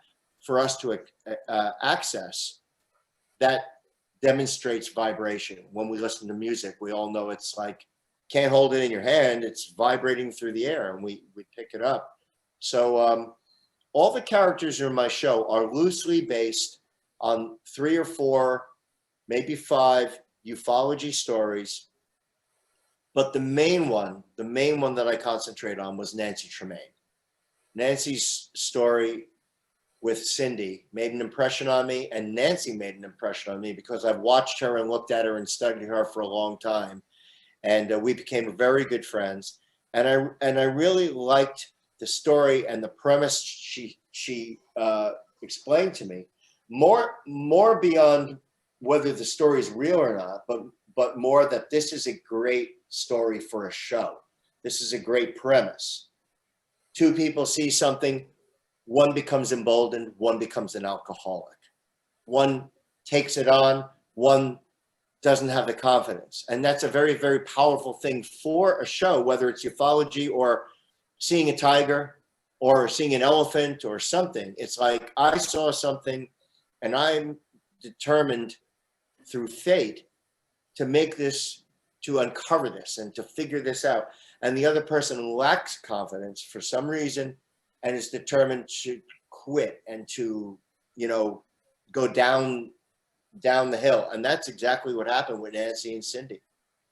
for us to access that demonstrates vibration. When we listen to music, we all know it's like, can't hold it in your hand, it's vibrating through the air, and we pick it up. So all the characters in my show are loosely based on 3 or 4, maybe 5 ufology stories. But the main one that I concentrate on was Nancy Tremaine. Nancy's story with Cindy made an impression on me, and Nancy made an impression on me because I've watched her and looked at her and studied her for a long time. And we became very good friends. And I really liked the story and the premise she explained to me, more beyond whether the story is real or not, but more that this is a great story for a show. This is a great premise. Two people see something, one becomes emboldened, one becomes an alcoholic. One takes it on, one doesn't have the confidence. And that's a very, very powerful thing for a show, whether it's ufology or seeing a tiger or seeing an elephant or something. It's like, I saw something and I'm determined through fate to make this, to uncover this and to figure this out. And the other person lacks confidence for some reason and is determined to quit and to, you know, go down the hill. And that's exactly what happened with Nancy and Cindy.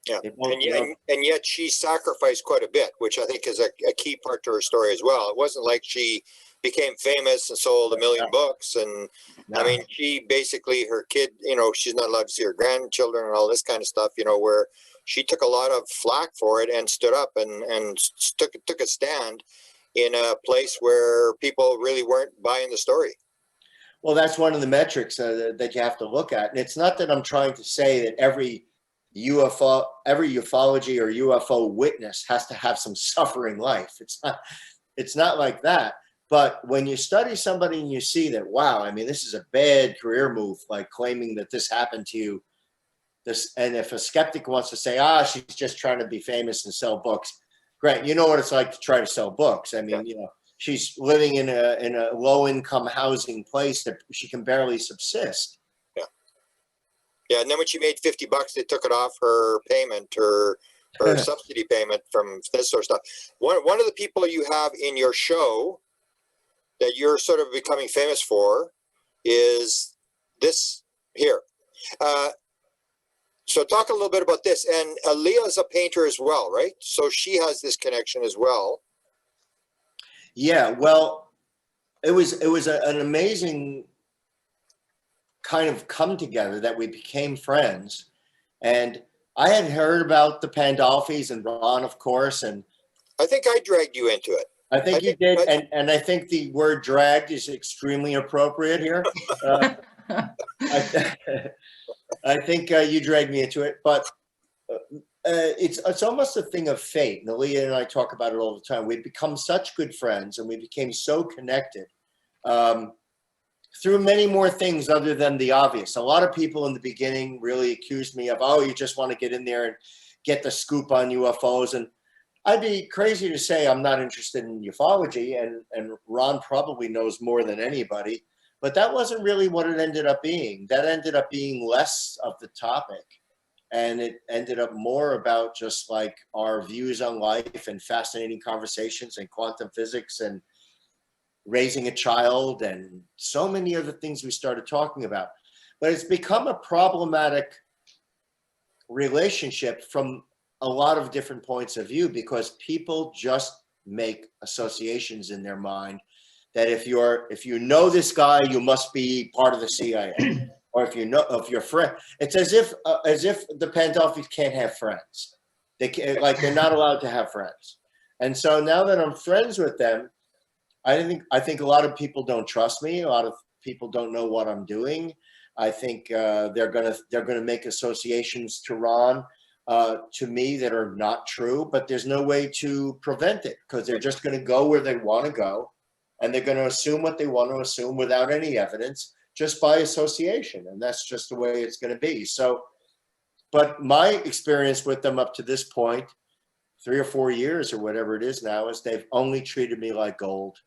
Yeah, and yet she sacrificed quite a bit, which I think is a key part to her story as well. It wasn't like she became famous and sold 1 million books. And I mean, she basically, her kid, you know, she's not allowed to see her grandchildren and all this kind of stuff, you know, where she took a lot of flack for it and stood up and took a stand in a place where people really weren't buying the story. Well, that's one of the metrics that you have to look at. And it's not that I'm trying to say that every ufology or UFO witness has to have some suffering life. It's not like that. But when you study somebody and you see that, wow, I mean, this is a bad career move, like claiming that this happened to you. And if a skeptic wants to say, she's just trying to be famous and sell books, great. You know what it's like to try to sell books. I mean, you know, she's living in a low-income housing place that she can barely subsist. Yeah, and then when she made $50, they took it off her payment, her subsidy payment from this sort of stuff. One of the people you have in your show that you're sort of becoming famous for is this here. So talk a little bit about this. And Leah's a painter as well, right? So she has this connection as well. Yeah, well, it was an amazing kind of come together that we became friends. And I had heard about the Pandolfis and Ron, of course, and I think I dragged you into it. I think you did, and I think the word dragged is extremely appropriate here. I think you dragged me into it, but it's almost a thing of fate. And Leah and I talk about it all the time. We've become such good friends, and we became so connected through many more things other than the obvious. A lot of people in the beginning really accused me of, you just want to get in there and get the scoop on UFOs. And I'd be crazy to say I'm not interested in ufology, and Ron probably knows more than anybody, but that wasn't really what it ended up being. That ended up being less of the topic, and it ended up more about just like our views on life and fascinating conversations and quantum physics and raising a child and so many other things we started talking about. But it's become a problematic relationship from a lot of different points of view, because people just make associations in their mind that if you know this guy, you must be part of the CIA, or if your friend, it's as if the Pandolfis can't have friends. They can't, like, they're not allowed to have friends. And so now that I'm friends with them, I think a lot of people don't trust me. A lot of people don't know what I'm doing. I think they're gonna make associations to Ron, to me, that are not true, but there's no way to prevent it, because they're just going to go where they want to go, and they're going to assume what they want to assume without any evidence, just by association. And that's just the way it's going to be. So, but my experience with them up to this point, 3 or 4 years or whatever it is now, is they've only treated me like gold.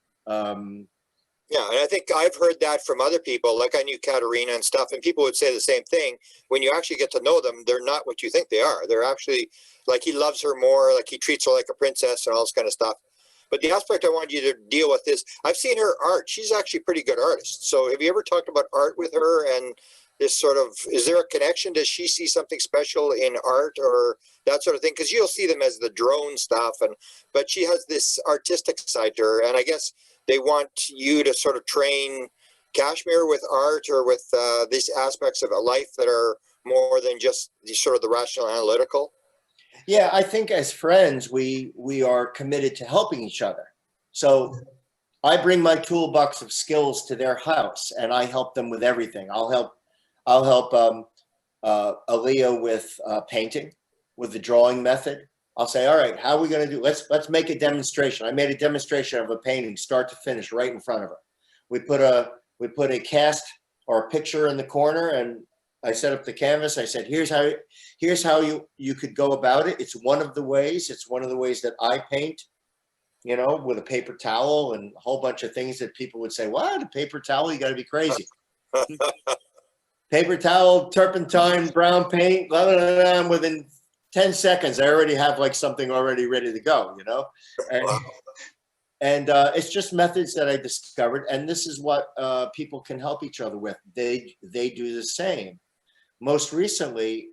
Yeah, and I think I've heard that from other people, like I knew Katerina and stuff, and people would say the same thing. When you actually get to know them, they're not what you think they are. They're actually, like, he loves her more, like he treats her like a princess and all this kind of stuff. But the aspect I want you to deal with is, I've seen her art. She's actually a pretty good artist. So have you ever talked about art with her, and this sort of, is there a connection? Does she see something special in art or that sort of thing? Because you'll see them as the drone stuff, but she has this artistic side to her, and I guess they want you to sort of train Kashmir with art or with these aspects of a life that are more than just the sort of the rational analytical. Yeah, I think as friends, we are committed to helping each other. So I bring my toolbox of skills to their house, and I help them with everything. I'll help Aaliyah with painting, with the drawing method. I'll say, all right, how are we going to do? Let's make a demonstration. I made a demonstration of a painting, start to finish, right in front of her. We put a cast or a picture in the corner, and I set up the canvas. I said, here's how you could go about it. It's one of the ways. It's one of the ways that I paint. You know, with a paper towel and a whole bunch of things that people would say, what, a paper towel? You got to be crazy. Paper towel, turpentine, brown paint, blah, blah, blah, blah. Within 10 seconds, I already have like something already ready to go, you know? And it's just methods that I discovered. And this is what people can help each other with. They do the same. Most recently,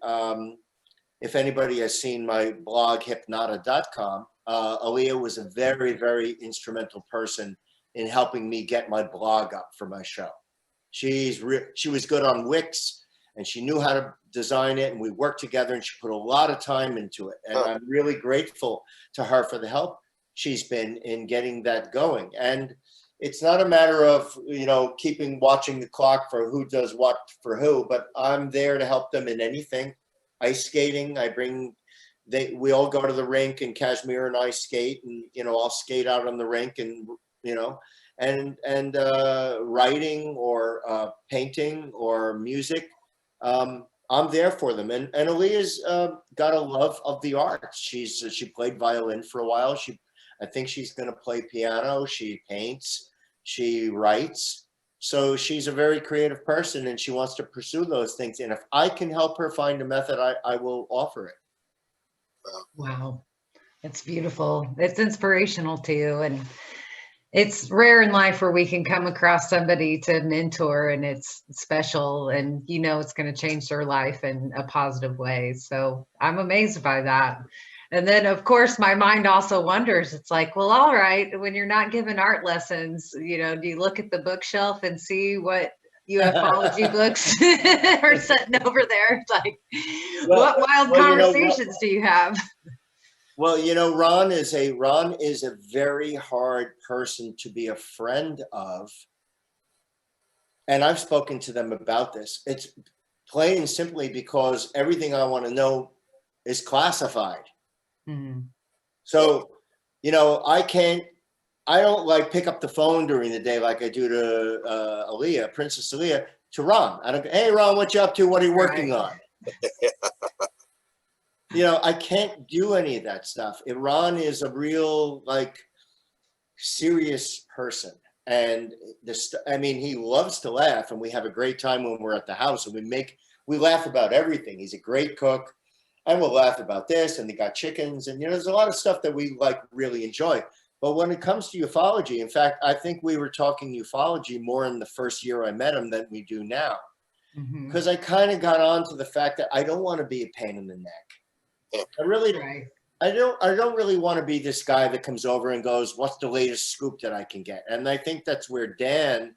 if anybody has seen my blog, hypnota.com, Aaliyah was a very, very instrumental person in helping me get my blog up for my show. She was good on Wix, and she knew how to design it, and we worked together, and she put a lot of time into it. And I'm really grateful to her for the help she's been in getting that going. And it's not a matter of, you know, watching the clock for who does what for who, but I'm there to help them in anything. Ice skating, we all go to the rink, and Kashmir and I skate, and, you know, I'll skate out on the rink, and, you know, and writing or painting or music. I'm there for them. And Aaliyah's got a love of the arts. She played violin for a while. I think she's going to play piano. She paints, she writes. So she's a very creative person, and she wants to pursue those things. And if I can help her find a method, I will offer it. Wow. It's beautiful. It's inspirational too. And it's rare in life where we can come across somebody to mentor, and it's special, and you know it's going to change their life in a positive way. So I'm amazed by that. And then, of course, my mind also wonders, it's like, well, all right, when you're not giving art lessons, you know, do you look at the bookshelf and see what ufology books are sitting over there? It's like, what wild conversations do you have? Well, you know, Ron is a very hard person to be a friend of. And I've spoken to them about this. It's plain and simply because everything I want to know is classified. Mm-hmm. So, you know, I don't like pick up the phone during the day like I do to Aaliyah, Princess Aaliyah, to Ron. I don't go, hey, Ron, what you up to? What are you working on? You know, I can't do any of that stuff. Ron is a real, like, serious person. And he loves to laugh, and we have a great time when we're at the house, and we laugh about everything. He's a great cook, and we'll laugh about this, and they got chickens, and, you know, there's a lot of stuff that we like really enjoy. But when it comes to ufology, in fact, I think we were talking ufology more in the first year I met him than we do now. Because I kind of got on to the fact that I don't want to be a pain in the neck. I really don't. I don't really want to be this guy that comes over and goes, what's the latest scoop that I can get? And I think that's where Dan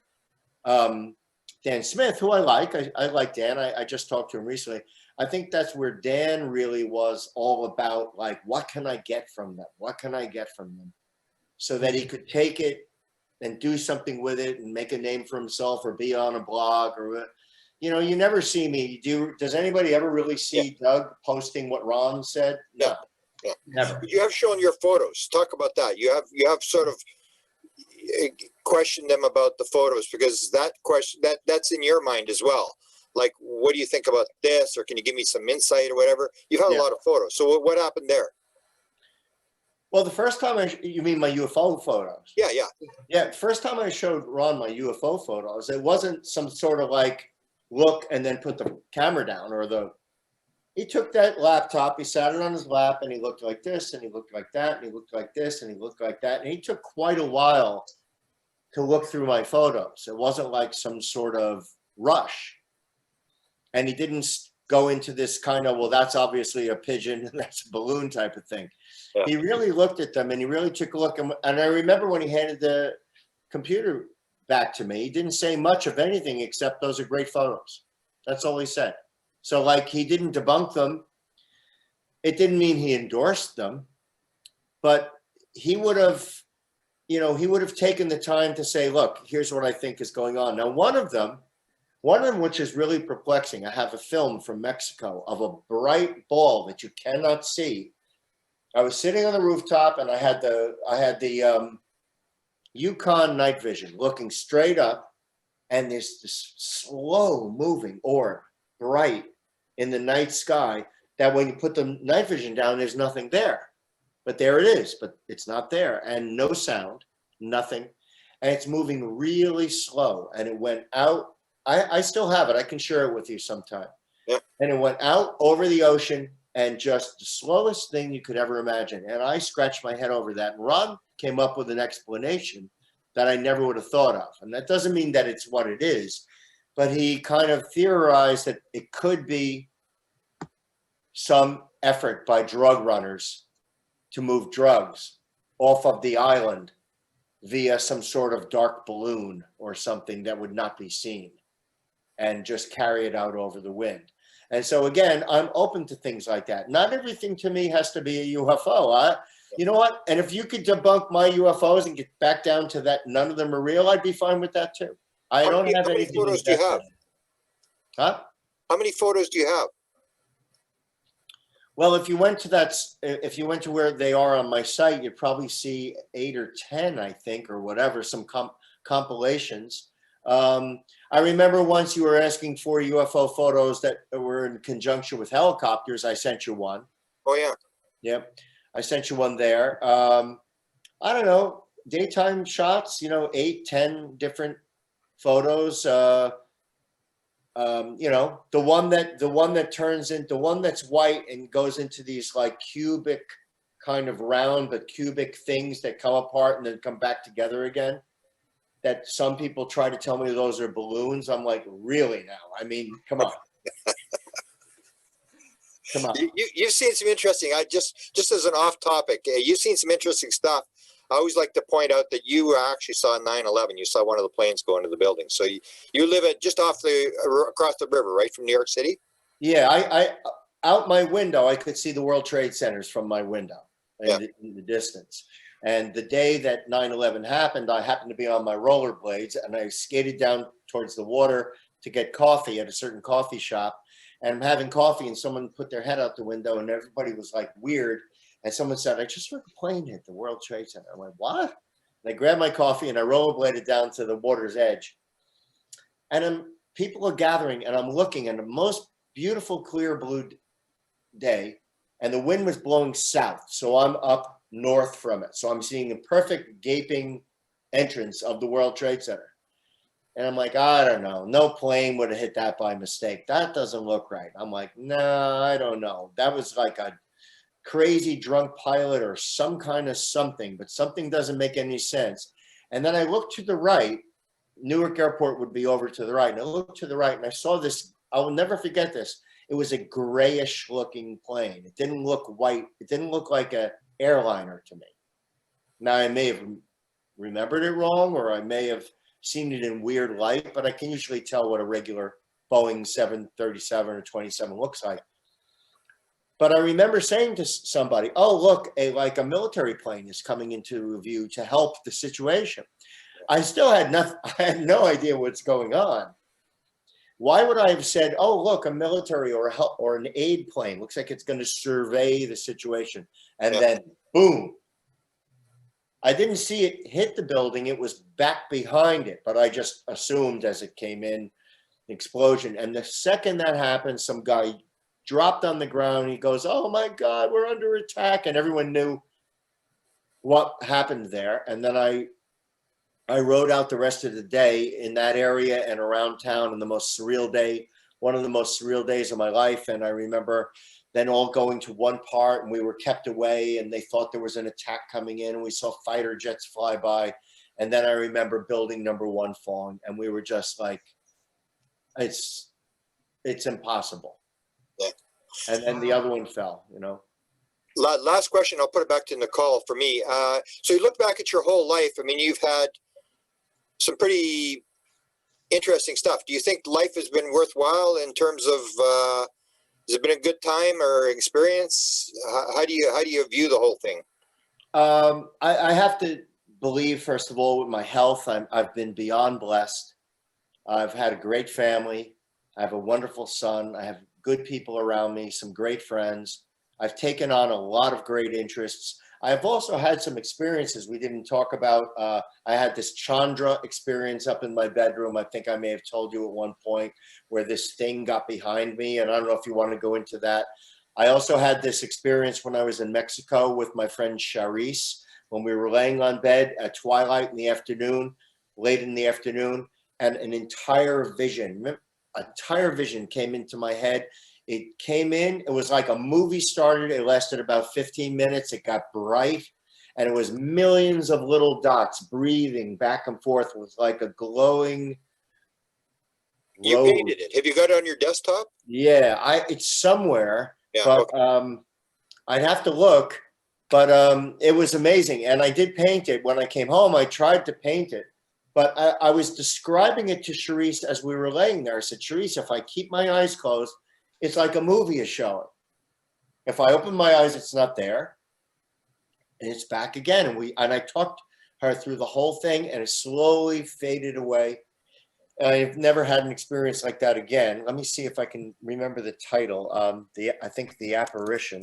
Smith, who I like Dan. I just talked to him recently. I think that's where Dan really was all about, like, what can I get from them? What can I get from them? So that he could take it and do something with it and make a name for himself, or be on a blog, or, you know, you never see me. Does anybody ever really see Doug posting what Ron said? No. Yeah. Never. You have shown your photos. Talk about that. You have sort of questioned them about the photos, because that question that's in your mind as well. Like, what do you think about this? Or can you give me some insight or whatever? You've had a lot of photos. So what happened there? Well, the first time you mean my UFO photos? Yeah. Yeah. First time I showed Ron my UFO photos, it wasn't some sort of like look and then put the camera down, he took that laptop, he sat it on his lap, and he looked like this, and he looked like that, and he looked like this, and he looked like that. And he took quite a while to look through my photos. It wasn't like some sort of rush. And he didn't go into this kind of, well, that's obviously a pigeon and that's a balloon type of thing. Yeah. He really looked at them, and he really took a look. And I remember when he handed the computer back to me, he didn't say much of anything except those are great photos. That's all he said. So, like, he didn't debunk them. It didn't mean he endorsed them, but he would have, you know, he would have taken the time to say, look, here's what I think is going on. Now, one of them, which is really perplexing, I have a film from Mexico of a bright ball that you cannot see. I was sitting on the rooftop and I had the Yukon night vision looking straight up, and there's this slow moving orb, bright in the night sky, that when you put the night vision down, there's nothing there. But there it is, but it's not there. And no sound, nothing. And it's moving really slow. And it went out. I still have it. I can share it with you sometime. Yeah. And it went out over the ocean, and just the slowest thing you could ever imagine. And I scratched my head over that. And Ron came up with an explanation that I never would have thought of. And that doesn't mean that it's what it is, but he kind of theorized that it could be some effort by drug runners to move drugs off of the island via some sort of dark balloon or something that would not be seen, and just carry it out over the wind. And so again, I'm open to things like that. Not everything to me has to be a UFO. You know what? And if you could debunk my UFOs and get back down to that none of them are real, I'd be fine with that too. I don't have How many anything. photos do you have? Huh? How many photos do you have? Well, if you went to where they are on my site, you'd probably see 8 or 10, I think, or whatever, some compilations. I remember once you were asking for UFO photos that were in conjunction with helicopters. I sent you one. Oh, yeah. Yep. I sent you one there. I don't know, daytime shots, 8, 10 different photos. The one that turns into, the one that's white and goes into these like cubic kind of round, but cubic things that come apart and then come back together again. That some people try to tell me those are balloons. I'm like, really now? I mean, come on. Come on. You've seen some interesting, just as an off topic, you've seen some interesting stuff. I always like to point out that you actually saw 9/11. You saw one of the planes go into the building. So you live just across the river, right, from New York City? Yeah, I out my window, I could see the World Trade Centers from my window in the distance. And the day that 9/11 happened, I happened to be on my rollerblades, and I skated down towards the water to get coffee at a certain coffee shop. And I'm having coffee, and someone put their head out the window, and everybody was like weird. And someone said, I just heard a plane hit the World Trade Center. I went, what? And I grabbed my coffee and I rollerbladed down to the water's edge. And people are gathering, and I'm looking at the most beautiful, clear blue day, and the wind was blowing south. So I'm up north from it. So I'm seeing a perfect gaping entrance of the World Trade Center. And I'm like, I don't know. No plane would have hit that by mistake. That doesn't look right. I'm like, no, I don't know. That was like a crazy drunk pilot or some kind of something, but something doesn't make any sense. And then I looked to the right. Newark Airport would be over to the right. And I looked to the right, and I saw this. I will never forget this. It was a grayish looking plane. It didn't look white. It didn't look like an airliner to me. Now, I may have remembered it wrong, or I may have seen it in weird light, but I can usually tell what a regular Boeing 737 or 27 looks like. But I remember saying to somebody, oh, look, a military plane is coming into view to help the situation. I still had nothing. I had no idea what's going on. Why would I have said, oh, look, a military or an aid plane looks like it's going to survey the situation, and then boom. I didn't see it hit the building. It was back behind it, but I just assumed as it came in, explosion. And the second that happened, some guy dropped on the ground. He goes, oh my God, we're under attack. And everyone knew what happened there. And then I rode out the rest of the day in that area and around town, in the most surreal day, one of the most surreal days of my life. And I remember then all going to one part, and we were kept away, and they thought there was an attack coming in, and we saw fighter jets fly by. And then I remember building number 1 falling, and we were just like, it's impossible. Yeah. And then the other one fell, Last question, I'll put it back to Nicole for me. So you look back at your whole life. I mean, you've had some pretty interesting stuff. Do you think life has been worthwhile in terms of, has it been a good time or experience? How do you view the whole thing? I have to believe, first of all, with my health, I've been beyond blessed. I've had a great family. I have a wonderful son. I have good people around me, some great friends. I've taken on a lot of great interests. I've also had some experiences we didn't talk about. I had this Chandra experience up in my bedroom. I think I may have told you at one point, where this thing got behind me. And I don't know if you want to go into that. I also had this experience when I was in Mexico with my friend Charisse, when we were laying on bed at twilight in the afternoon, late in the afternoon, and an entire vision came into my head. It came in, it was like a movie started. It lasted about 15 minutes. It got bright, and it was millions of little dots breathing back and forth. It was like a glowing You road. painted it. Have you got it on your desktop? Yeah, it's somewhere, Yeah, but okay. I'd have to look. But it was amazing, and I did paint it. When I came home, I tried to paint it, but I was describing it to Charisse as we were laying there. I said, Charisse, if I keep my eyes closed, it's like a movie is showing. If I open my eyes, it's not there, and it's back again. And I talked her through the whole thing, and it slowly faded away. I've never had an experience like that again. Let me see if I can remember the title. I think The Apparition.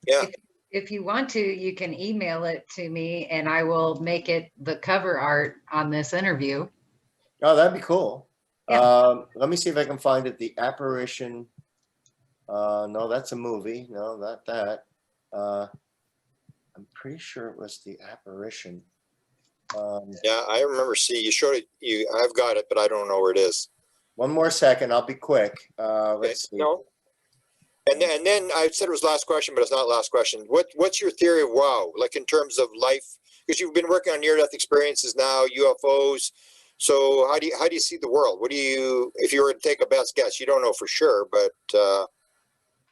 Yeah. If you want to, you can email it to me and I will make it the cover art on this interview. Oh, that'd be cool. Yeah. Let me see if I can find it. The Apparition. No, that's a movie. No, not that. I'm pretty sure it was The Apparition. Yeah, I remember. See, you showed it. I've got it, but I don't know where it is. One more second. I'll be quick. Let's see. No. And then I said it was last question, but it's not last question. What's your theory of wow? Like in terms of life, because you've been working on near-death experiences now, UFOs. So how do you see the world? If you were to take a best guess, you don't know for sure, but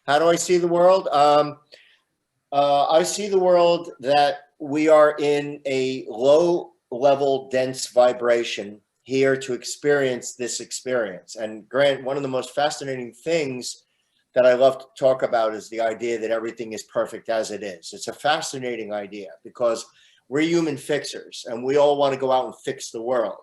How do I see the world? I see the world that we are in a low-level, dense vibration here to experience this experience. And Grant, one of the most fascinating things that I love to talk about is the idea that everything is perfect as it is. It's a fascinating idea because we're human fixers and we all want to go out and fix the world.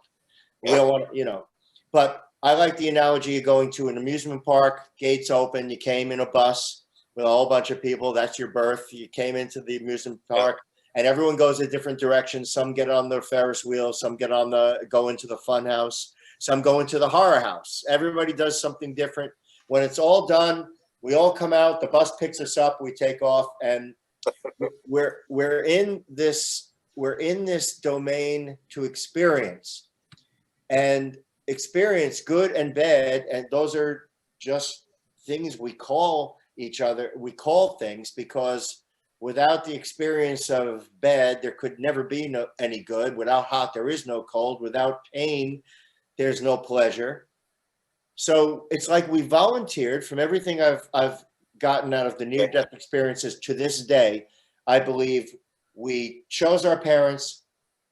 We all want to, but I like the analogy of going to an amusement park, gates open, you came in a bus with a whole bunch of people, that's your birth. You came into the amusement park and everyone goes a different direction. Some get on the Ferris wheel, some go into the fun house, some go into the horror house. Everybody does something different. When it's all done, we all come out, the bus picks us up, we take off, and we're in this domain to experience. And experience good and bad, and those are just things we call each other. We call things because without the experience of bad, there could never be any good. Without hot, there is no cold. Without pain, there's no pleasure. So it's like we volunteered from everything I've gotten out of the near-death experiences to this day. I believe we chose our parents,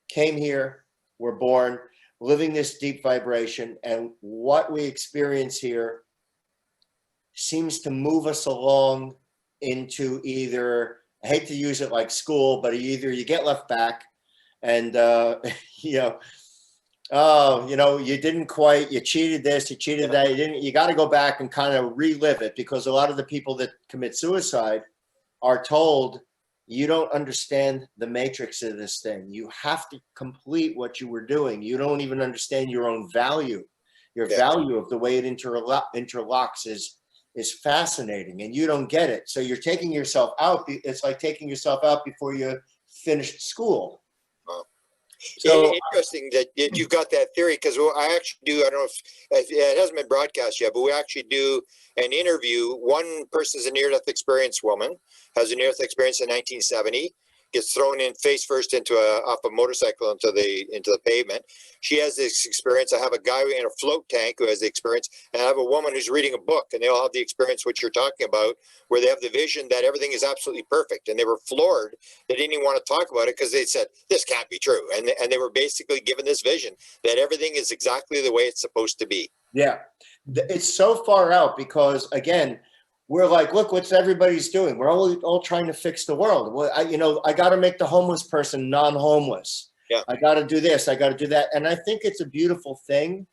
came here, were born, living this deep vibration, and what we experience here seems to move us along into either, I hate to use it like school, but either you get left back and, you didn't quite, you cheated this, you cheated that, you got to go back and kind of relive it, because a lot of the people that commit suicide are told, you don't understand the matrix of this thing. You have to complete what you were doing. You don't even understand your own value. Your value of the way it interlocks is fascinating, and you don't get it. So you're taking yourself out. It's like taking yourself out before you finished school. So interesting that you've got that theory, because I actually do, I don't know if it hasn't been broadcast yet, but we actually do an interview. One person is a near-death experience woman, has a near-death experience in 1970, gets thrown in face first off a motorcycle into the pavement. She has this experience. I have a guy in a float tank who has the experience, and I have a woman who's reading a book, and they all have the experience which you're talking about, where they have the vision that everything is absolutely perfect, and they were floored. They didn't even want to talk about it because they said, this can't be true. And they were basically given this vision that everything is exactly the way it's supposed to be. Yeah, it's so far out because, again, we're like, look, what's everybody's doing? We're all trying to fix the world. Well, I got to make the homeless person non-homeless. Yeah. I got to do this. I got to do that. And I think it's a beautiful thing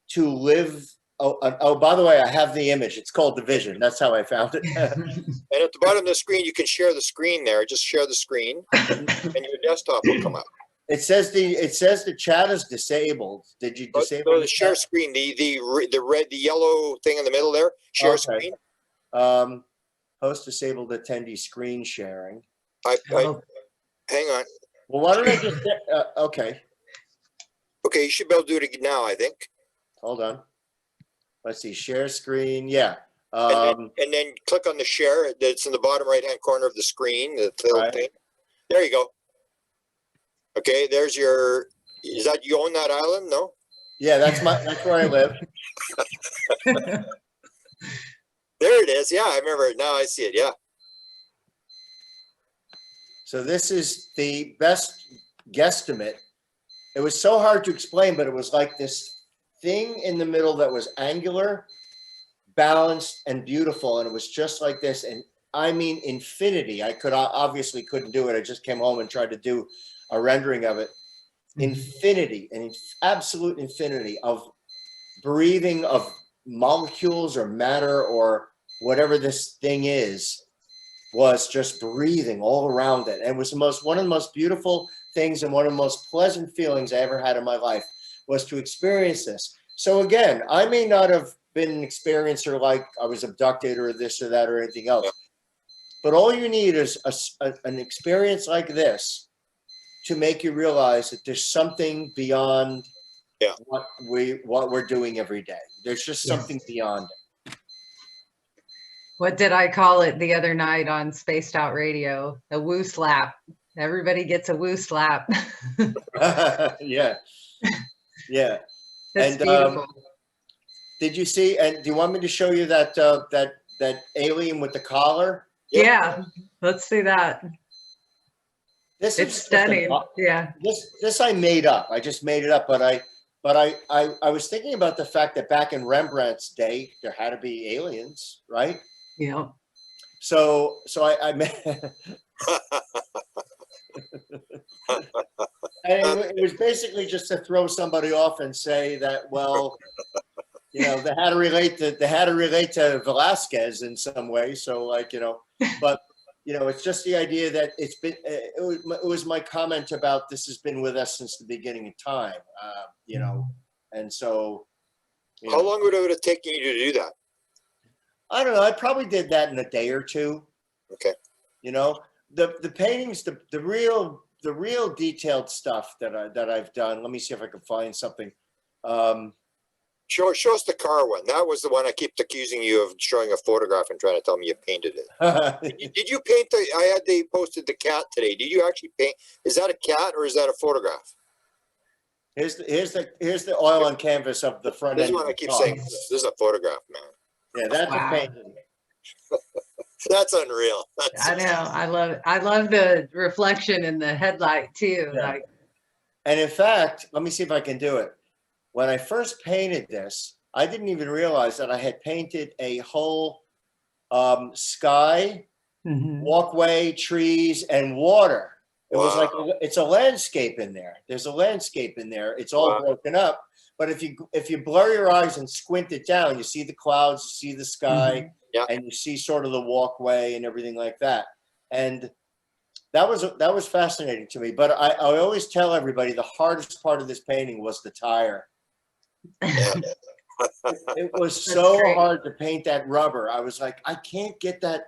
to live. Oh, by the way, I have the image. It's called The Vision. That's how I found it. And at the bottom of the screen, you can share the screen there. Just share the screen and your desktop will come up. It says the chat is disabled. Did you disable the share chat? screen, the yellow thing in the middle there, share screen? Host disabled attendee screen sharing. Hang on. Well, why don't I just, okay. Okay, you should be able to do it now, I think. Hold on. Let's see, share screen, yeah. And then click on the share. It's in the bottom right-hand corner of the screen, the little thing. There you go. Okay, there's your, is that, you own that island? No? Yeah, that's where I live. There it is. Yeah, I remember it. Now I see it. Yeah. So this is the best guesstimate. It was so hard to explain, but it was like this thing in the middle that was angular, balanced, and beautiful. And it was just like this. And I mean, infinity. I obviously couldn't do it. I just came home and tried to do a rendering of it. Infinity, an absolute infinity of breathing of molecules or matter or whatever this thing is, was just breathing all around it. And it was one of the most beautiful things and one of the most pleasant feelings I ever had in my life was to experience this. So again, I may not have been an experiencer like I was abducted or this or that or anything else, but all you need is an experience like this to make you realize that there's something beyond what we're doing every day. There's just something beyond it. What did I call it the other night on Spaced Out Radio? A woo slap. Everybody gets a woo slap. Yeah. Yeah. That's beautiful. Did you see, and do you want me to show you that that alien with the collar? Yeah, let's see that. It's stunning. Yeah. This I made up. I just made it up, but I was thinking about the fact that back in Rembrandt's day, there had to be aliens, right? Yeah. So I made, and it was basically just to throw somebody off and say that, well, you know, they had to relate to Velasquez in some way. So like, you know, but you know, it's just the idea that it was my comment about this has been with us since the beginning of time, you know, and so. How long would it have taken you to do that? I don't know. I probably did that in a day or two. Okay. You know, the paintings, the real detailed stuff that I've done. Let me see if I can find something. Show us the car one. That was the one I keep accusing you of showing a photograph and trying to tell me you painted it. Did you paint they posted the cat today. Did you actually paint? Is that a cat or is that a photograph? Here's the oil on canvas of the front end. This is what I keep saying. This is a photograph, man. Yeah, that's a painting. That's unreal. I know. I love the reflection in the headlight too. Yeah. Like, and in fact, let me see if I can do it. When I first painted this, I didn't even realize that I had painted a whole sky, walkway, trees, and water. It was like it's a landscape in there. There's a landscape in there. It's all broken up. But if you blur your eyes and squint it down, you see the clouds, you see the sky, and you see sort of the walkway and everything like that. And that was fascinating to me. But I always tell everybody the hardest part of this painting was the tire. It was so hard to paint that rubber. I was like, I can't get that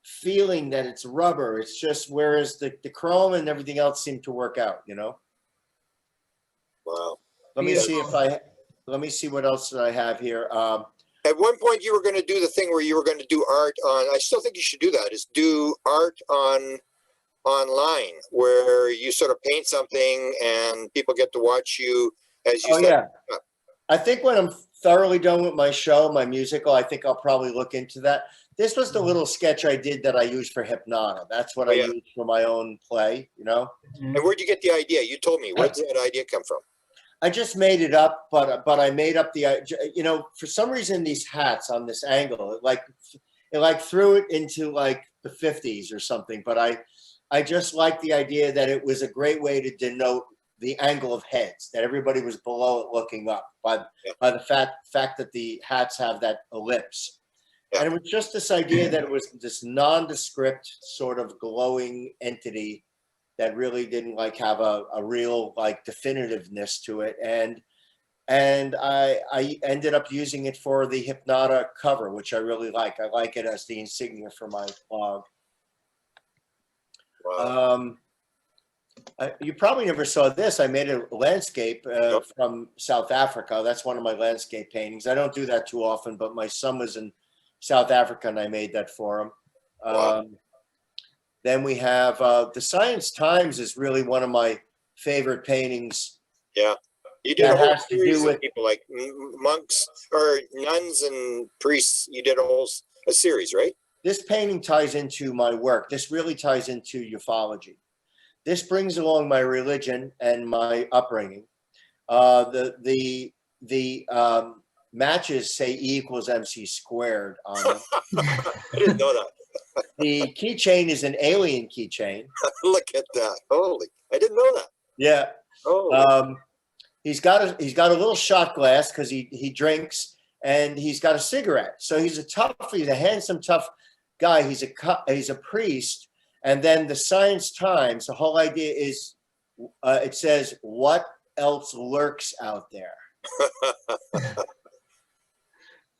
feeling that it's rubber. It's just, whereas the chrome and everything else seemed to work out, you know? Wow. Let me see what else that I have here. At one point you were going to do the thing where you were going to do art on, I still think you should do that, is do art online where you sort of paint something and people get to watch you as you yeah. I think when I'm thoroughly done with my show, my musical, I think I'll probably look into that. This was the little sketch I did that I used for Hypnota. That's what I used for my own play, you know? And where'd you get the idea? You told me. Where did that idea come from? I just made it up, but I made up the, you know, for some reason, these hats on this angle, like it like threw it into like the 50s or something. But I just like the idea that it was a great way to denote the angle of heads, that everybody was below it looking up by the fact that the hats have that ellipse. And it was just this idea that it was this nondescript sort of glowing entity that really didn't like have a real like definitiveness to it. And I ended up using it for the Hypnota cover, which I really like. I like it as the insignia for my blog. Wow. You probably never saw this. I made a landscape from South Africa. That's one of my landscape paintings. I don't do that too often, but my son was in South Africa and I made that for him. Wow. Then we have the Science Times is really one of my favorite paintings. Yeah. You did a whole has to series do with of people like monks or nuns and priests. You did a series, right? This painting ties into my work. This really ties into ufology. This brings along my religion and my upbringing. The matches say E equals MC squared on them. I didn't know that. The keychain is an alien keychain. Look at that. Holy, I didn't know that. Yeah. Oh. He's got a little shot glass because he drinks, and he's got a cigarette. So he's a handsome, tough guy. He's a priest. And then the Science Times, the whole idea is, it says, what else lurks out there?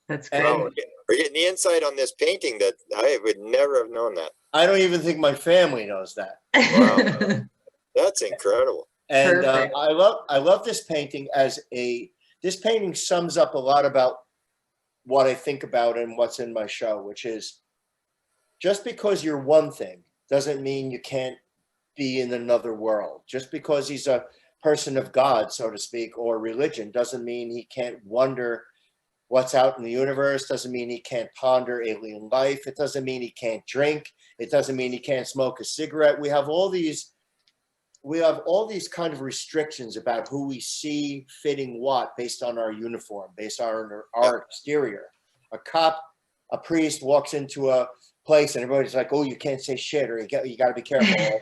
That's great. Oh, we're getting the insight on this painting that I would never have known that. I don't even think my family knows that. Wow. That's incredible. And I love this painting this painting sums up a lot about what I think about and what's in my show, which is just because you're one thing doesn't mean you can't be in another world. Just because he's a person of God, so to speak, or religion, doesn't mean he can't wonder what's out in the universe, doesn't mean he can't ponder alien life. It doesn't mean he can't drink. It doesn't mean he can't smoke a cigarette. We have all these kind of restrictions about who we see fitting what based on our uniform, based on our exterior. A cop, a priest walks into a place and everybody's like, oh, you can't say shit, or you got to be careful.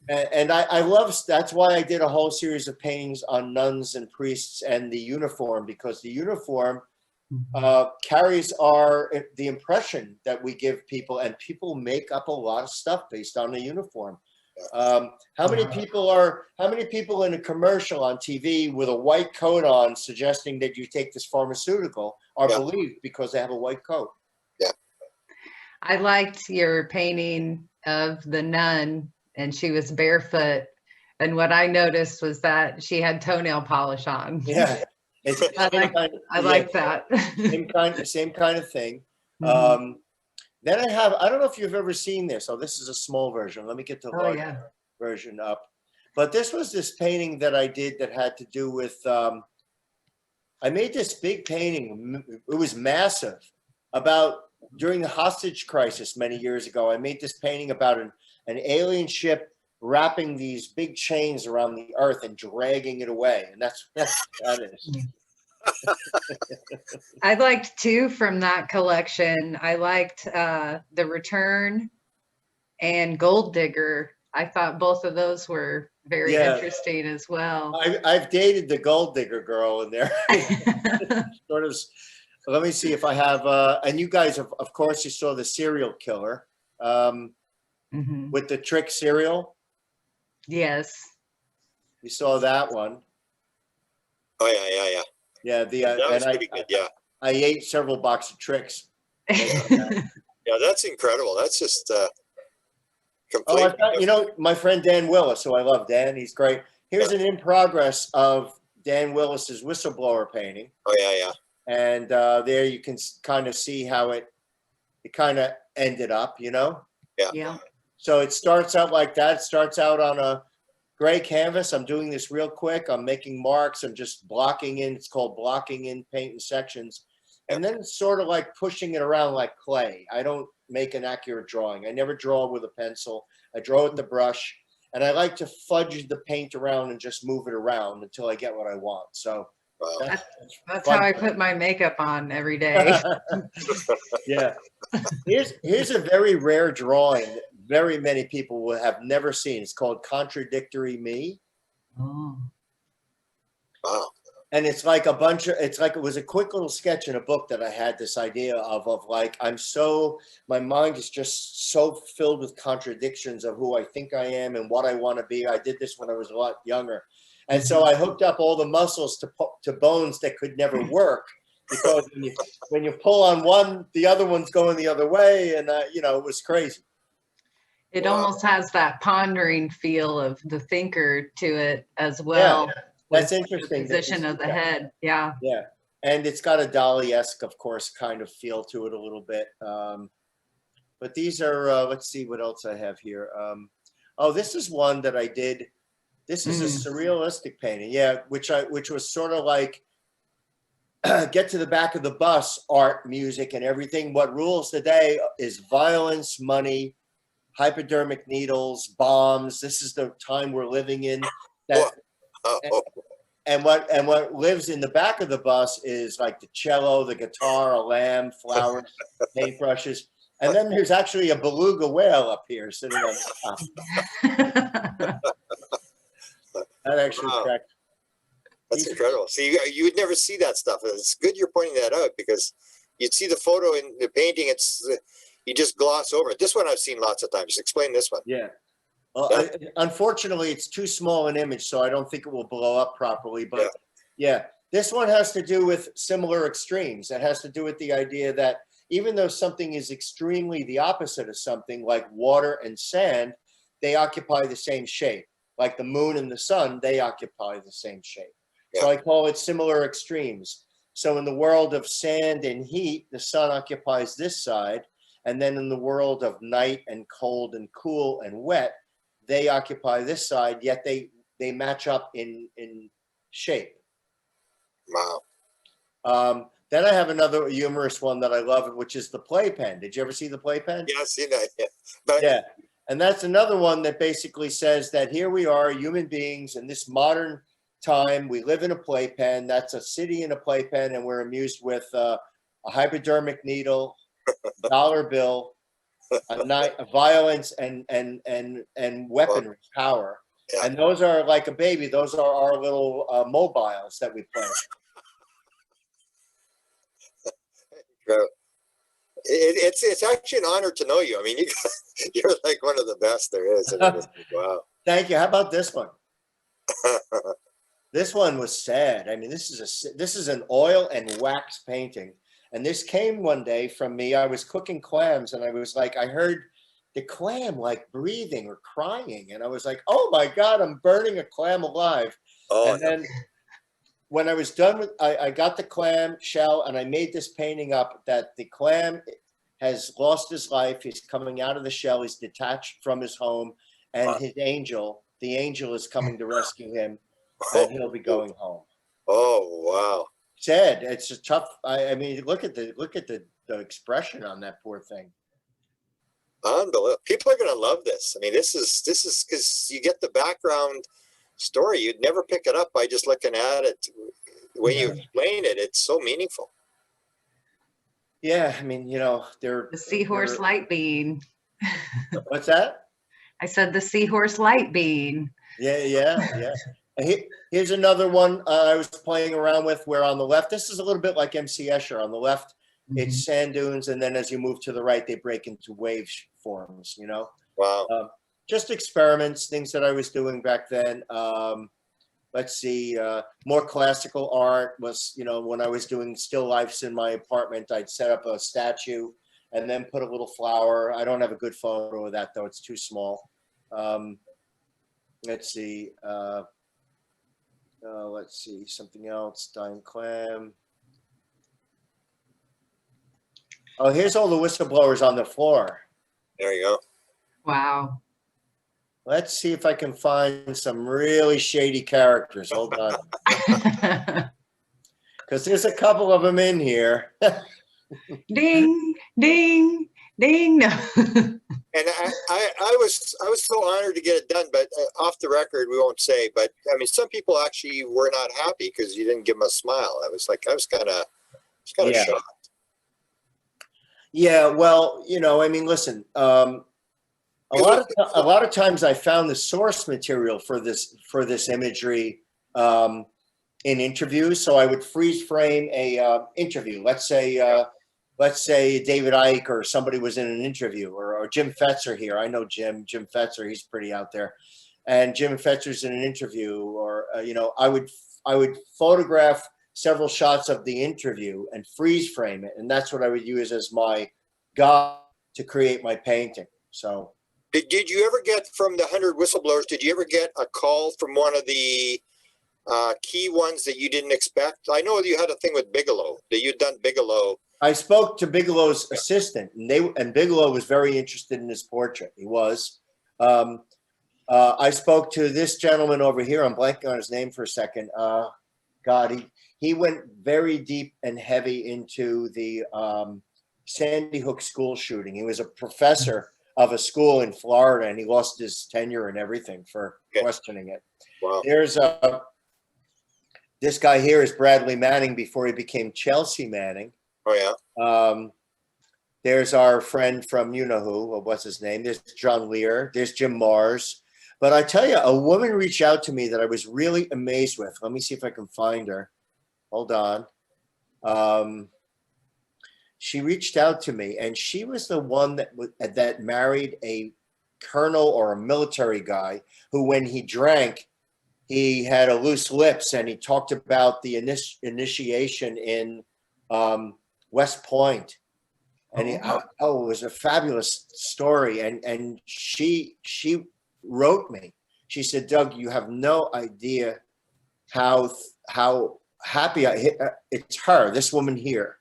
And I love, that's why I did a whole series of paintings on nuns and priests and the uniform, because the uniform carries the impression that we give people, and people make up a lot of stuff based on the uniform. How many people in a commercial on TV with a white coat on suggesting that you take this pharmaceutical are believed because they have a white coat? Yeah. I liked your painting of the nun, and she was barefoot. And what I noticed was that she had toenail polish on. Yeah. I like that. Same kind of thing. Mm-hmm. Then I don't know if you've ever seen this. Oh, this is a small version. Let me get the large version up. But this was this painting that I did that had to do with, I made this big painting. It was massive. During the hostage crisis many years ago, I made this painting about an alien ship wrapping these big chains around the earth and dragging it away. And that is. I liked two from that collection. I liked The Return and Gold Digger. I thought both of those were very interesting as well. I've dated the Gold Digger girl in there. Sort of. Let me see if I have. And you guys, of course, you saw the serial killer with the trick cereal. Yes. You saw that one. Oh yeah. Yeah, that was pretty good. Yeah, I ate several boxes of tricks. Yeah, that's incredible. That's just complete. My friend Dan Willis, who I love. Dan, he's great. Here's an in progress of Dan Willis's whistleblower painting. Oh yeah. And there you can kind of see how it kind of ended up. Yeah. So it starts out like that. It starts out on a gray canvas. I'm doing this real quick. I'm making marks. I'm just blocking in. It's called blocking in paint in sections. And then it's sort of like pushing it around like clay. I don't make an accurate drawing. I never draw with a pencil. I draw with the brush. And I like to fudge the paint around and just move it around until I get what I want. So Wow. That's how I put my makeup on every day. Yeah. Here's a very rare drawing that very many people will have never seen. It's called Contradictory Me. Oh. Wow. And it's like a bunch of, it's like, it was a quick little sketch in a book that I had this idea of like, my mind is just so filled with contradictions of who I think I am and what I want to be. I did this when I was a lot younger. And so I hooked up all the muscles to bones that could never work, because when you pull on one, the other one's going the other way. And, you know, it was crazy. It almost has that pondering feel of the thinker to it as well. Yeah, that's interesting. The position of the head. Yeah. Yeah. And it's got a Dali-esque, of course, kind of feel to it a little bit. But these are, let's see what else I have here. Oh, this is one that I did. This is a surrealistic painting. Yeah, which was sort of like get to the back of the bus, art, music, and everything. What rules the day is violence, money, hypodermic needles, bombs. This is the time we're living in. And what lives in the back of the bus is like the cello, the guitar, a lamb, flowers, paintbrushes. And then there's actually a beluga whale up here sitting on the top. That actually cracked. That's incredible. See, you would never see that stuff. It's good you're pointing that out, because you'd see the photo in the painting. It's you just gloss over it. This one I've seen lots of times. Explain this one. Yeah. Well, unfortunately, it's too small an image, so I don't think it will blow up properly. But yeah, this one has to do with similar extremes. It has to do with the idea that even though something is extremely the opposite of something, like water and sand, they occupy the same shape. Like the moon and the sun, they occupy the same shape. Yeah. So I call it similar extremes. So in the world of sand and heat, the sun occupies this side. And then in the world of night and cold and cool and wet, they occupy this side, yet they match up in shape. Wow. Then I have another humorous one that I love, which is the playpen. Did you ever see the playpen? Yeah, I've seen that. Yeah. But yeah. And that's another one that basically says that here we are, human beings in this modern time. We live in a playpen. That's a city in a playpen, and we're amused with a hypodermic needle, dollar bill, a violence, and weaponry power. Yeah. And those are like a baby. Those are our little mobiles that we play. It's actually an honor to know you. I mean, you're like one of the best there is. I mean, wow. Thank you. How about this one? This one was sad. I mean, this is an oil and wax painting, and this came one day from me. I was cooking clams, and I was like, I heard the clam like breathing or crying, and I was like, oh my God, I'm burning a clam alive. Oh, and then when I was done with, I got the clam shell, and I made this painting up that the clam has lost his life. He's coming out of the shell. He's detached from his home, and his angel, the angel, is coming to rescue him, and he'll be going home. Oh, wow. Sad. It's a tough. I mean, look at the expression on that poor thing. Unbelievable. People are going to love this. I mean, this is because you get the background story. You'd never pick it up by just looking at it. The way you explain it, it's so meaningful. Yeah, I mean, you know, the seahorse light bean. What's that? I said the seahorse light bean. Yeah. Here's another one I was playing around with, where on the left, this is a little bit like MC Escher. On the left, it's sand dunes, and then as you move to the right, they break into wave forms, you know? Wow. Just experiments, things that I was doing back then. Let's see, more classical art was, you know, when I was doing still lifes in my apartment, I'd set up a statue and then put a little flower. I don't have a good photo of that, though. It's too small. Let's see. Let's see, something else. Dying clam. Oh, here's all the whistleblowers on the floor. There you go. Wow. Let's see if I can find some really shady characters. Hold on. Because there's a couple of them in here. Ding, ding, ding. No. And I was so honored to get it done, but off the record, we won't say. But I mean, some people actually were not happy because you didn't give them a smile. I was kind of Yeah. shocked. Yeah, well, you know, I mean, listen, a lot of times I found the source material for this imagery in interviews. So I would freeze frame a interview. Let's say David Icke or somebody was in an interview, or Jim Fetzer here. I know Jim Fetzer. He's pretty out there, and Jim Fetzer's in an interview, or you know, I would photograph several shots of the interview and freeze frame it, and that's what I would use as my guide to create my painting. So. Did you ever get, from the 100 whistleblowers, did you ever get a call from one of the key ones that you didn't expect? I know you had a thing with Bigelow, that you'd done Bigelow. I spoke to Bigelow's assistant, and Bigelow was very interested in his portrait. He was. I spoke to this gentleman over here. I'm blanking on his name for a second. God, he went very deep and heavy into the Sandy Hook school shooting. He was a professor of a school in Florida, and he lost his tenure and everything for questioning it. Wow. There's this guy here is Bradley Manning before he became Chelsea Manning. Oh yeah. There's our friend from you know who, what's his name? There's John Lear. There's Jim Mars. But I tell you, a woman reached out to me that I was really amazed with. Let me see if I can find her. Hold on. She reached out to me, and she was the one that married a colonel or a military guy who, when he drank, he had a loose lips, and he talked about the initiation in West Point. And it was a fabulous story. And she wrote me. She said, Doug, you have no idea how happy it's her, this woman here.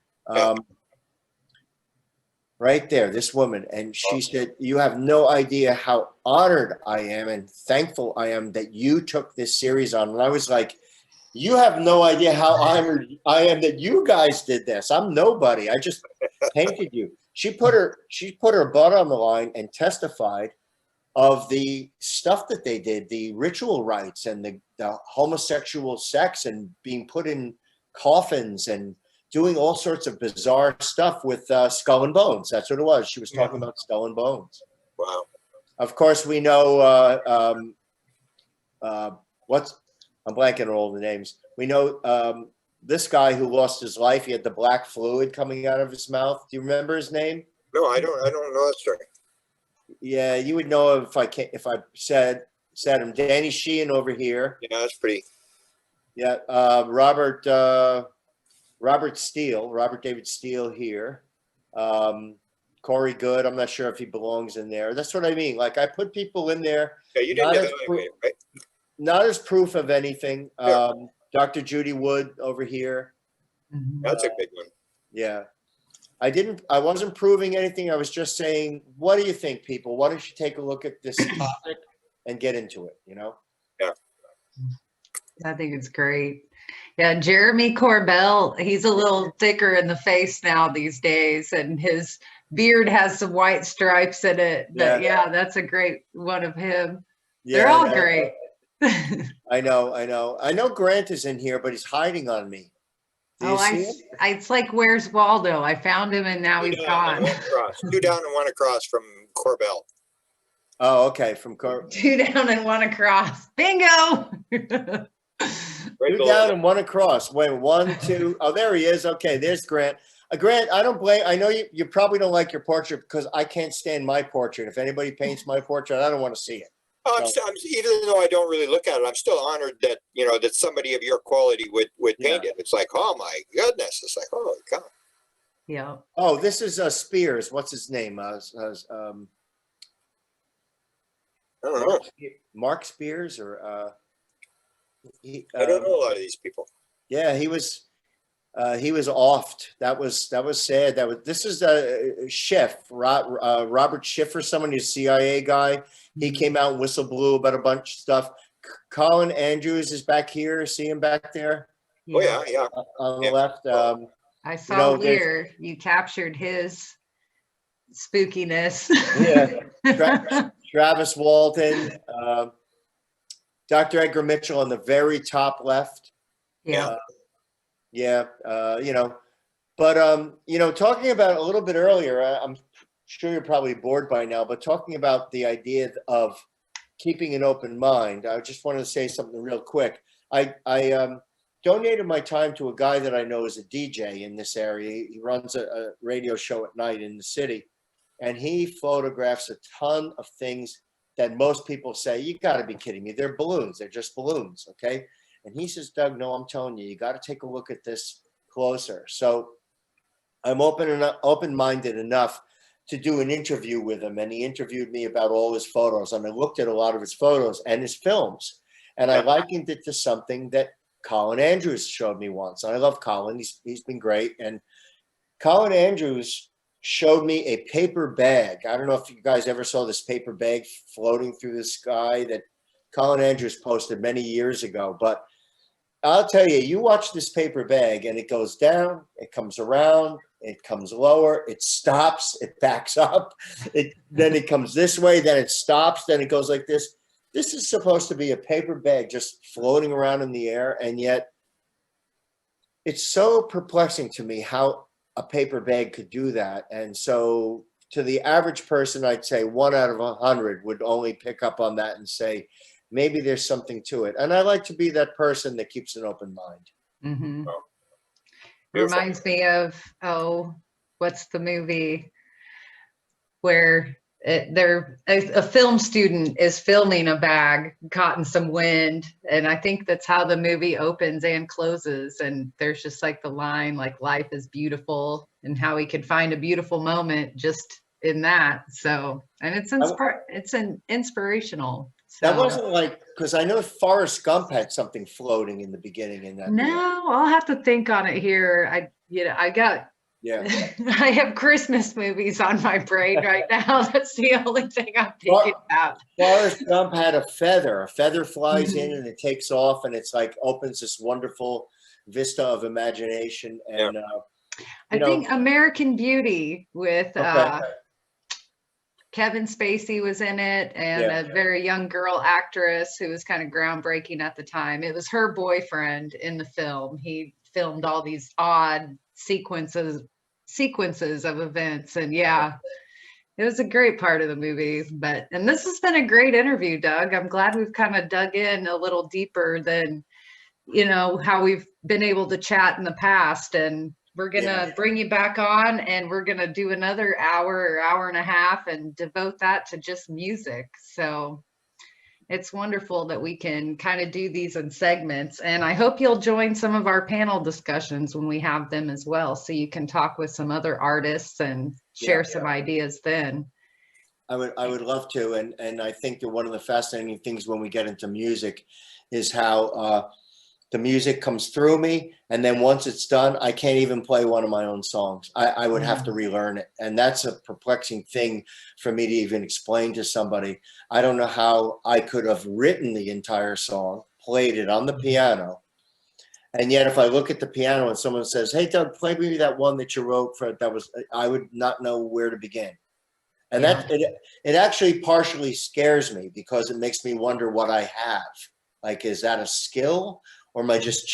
Right there, this woman. And she said, you have no idea how honored I am and thankful I am that you took this series on. And I was like, you have no idea how honored I am that you guys did this. I'm nobody. I just painted you. She put her butt on the line and testified of the stuff that they did, the ritual rites and the homosexual sex and being put in coffins and doing all sorts of bizarre stuff with Skull and Bones. That's what it was. She was talking about Skull and Bones. Wow. Of course, we know I'm blanking on all the names. We know this guy who lost his life. He had the black fluid coming out of his mouth. Do you remember his name? No, I don't know that story. Yeah, you would know if I said him. Danny Sheehan over here. Yeah, that's pretty. Yeah, Robert David Steele here. Corey Good, I'm not sure if he belongs in there. That's what I mean. Like, I put people in there. Yeah, you didn't get that, right? Not as proof of anything. Yeah. Dr. Judy Wood over here. That's a big one. Yeah. I wasn't proving anything. I was just saying, what do you think, people? Why don't you take a look at this topic and get into it, you know? Yeah. I think it's great. Yeah, Jeremy Corbell, he's a little thicker in the face now these days, and his beard has some white stripes in it. But yeah, that's a great one of him. Yeah, they're all great. I know Grant is in here, but he's hiding on me. It's like, where's Waldo? I found him and now he's gone. Two down and one across from Corbell. Oh, okay. From two down and one across. Bingo. Two down and one across. Wait, 1, 2. Oh, there he is. Okay, there's Grant. Grant, I don't blame. I know you probably don't like your portrait because I can't stand my portrait. If anybody paints my portrait, I don't want to see it. Oh, even though I don't really look at it, I'm still honored that that somebody of your quality would paint it. It's like, oh my goodness! It's like, oh God. Yeah. Oh, this is Spears. What's his name? I don't know. Mark Spears or I don't know a lot of these people. Yeah, he was offed. That was sad. This is Schiff, Robert Schiff, or someone, he's a CIA guy. He came out and whistle blew about a bunch of stuff. Colin Andrews is back here. See him back there? Oh yeah. On the left. I saw Lear. You captured his spookiness. Yeah. Travis Walton, Dr. Edgar Mitchell on the very top left. Yeah. You know, but, you know, talking about a little bit earlier, I'm sure you're probably bored by now, but talking about the idea of keeping an open mind, I just wanted to say something real quick. I donated my time to a guy that I know is a DJ in this area. He runs a radio show at night in the city, and he photographs a ton of things that most people say, you got to be kidding me. They're balloons. They're just balloons. Okay. And he says, Doug, no, I'm telling you, you got to take a look at this closer. So I'm open-minded enough to do an interview with him. And he interviewed me about all his photos. And I looked at a lot of his photos and his films. And I likened it to something that Colin Andrews showed me once. And I love Colin. He's been great. And Colin Andrews showed me a paper bag. I don't know if you guys ever saw this paper bag floating through the sky that Colin Andrews posted many years ago. But I'll tell you, you watch this paper bag and it goes down, it comes around, it comes lower, it stops, it backs up, then it comes this way, then it stops, then it goes like this. This is supposed to be a paper bag just floating around in the air, and yet it's so perplexing to me how a paper bag could do that. And so to the average person, I'd say 1 out of 100 would only pick up on that and say, maybe there's something to it. And I like to be that person that keeps an open mind. Mm-hmm. Oh. Reminds me of, what's the movie where a film student is filming a bag caught in some wind. And I think that's how the movie opens and closes. And there's just like the line, like, life is beautiful, and how he could find a beautiful moment just in that. So, and it's an inspirational. So. That wasn't like, because I know Forrest Gump had something floating in the beginning in that. No, I'll have to think on it here. I have Christmas movies on my brain right now. That's the only thing I'm thinking about. Forrest Gump had a feather. A feather flies in and it takes off, and it's like opens this wonderful vista of imagination. And I think American Beauty with Kevin Spacey was in it, and a very young girl actress who was kind of groundbreaking at the time. It was her boyfriend in the film. He filmed all these odd sequences of events, and it was a great part of the movie. And this has been a great interview, Doug. I'm glad we've kind of dug in a little deeper than, how we've been able to chat in the past. And we're going to bring you back on, and we're going to do another hour or hour and a half and devote that to just music. So it's wonderful that we can kind of do these in segments. And I hope you'll join some of our panel discussions when we have them as well, so you can talk with some other artists and share some ideas then. I would love to. And I think that one of the fascinating things when we get into music is how the music comes through me, and then once it's done, I can't even play one of my own songs. I would have to relearn it. And that's a perplexing thing for me to even explain to somebody. I don't know how I could have written the entire song, played it on the piano, and yet if I look at the piano and someone says, hey, Doug, play me that one that you wrote I would not know where to begin. And it actually partially scares me, because it makes me wonder what I have. Like, is that a skill? Or am I just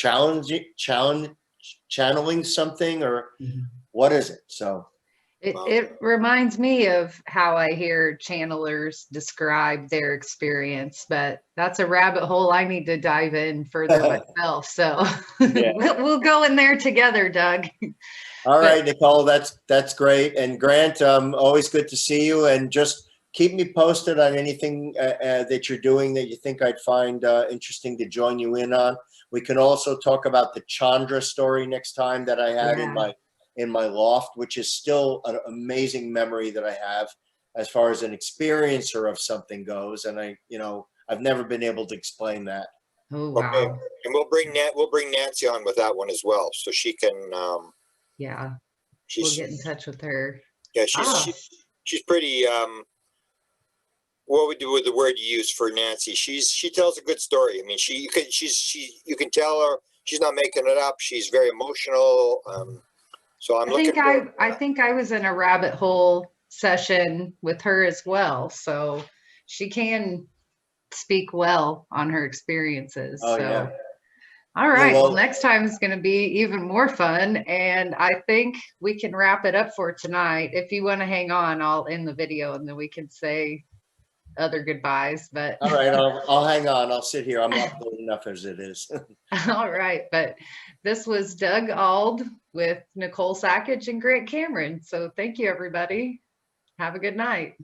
channeling something, or what is it? So it reminds me of how I hear channelers describe their experience, but that's a rabbit hole I need to dive in further myself. So we'll go in there together, Doug. All right, Nicole, that's great. And Grant, always good to see you. And just keep me posted on anything that you're doing that you think I'd find interesting to join you in on. We can also talk about the Chandra story next time that I had in my loft, which is still an amazing memory that I have as far as an experiencer of something goes. And I've never been able to explain that. Oh, wow. Okay. And we'll bring Nancy on with that one as well, so she can. We'll get in touch with her. Yeah, she's pretty. What would do with the word you use for Nancy? She tells a good story. I mean, you can tell her she's not making it up. She's very emotional. So I think I was in a rabbit hole session with her as well. So she can speak well on her experiences. Oh, so yeah. all right. well- Well, next time is going to be even more fun. And I think we can wrap it up for tonight. If you want to hang on, I'll end the video and then we can say other goodbyes. But All right, I'll hang on. I'll sit here. I'm uploading enough as it is. all right. But this was Doug Ald with Nicole Sackage and Grant Cameron. So thank you, everybody. Have a good night.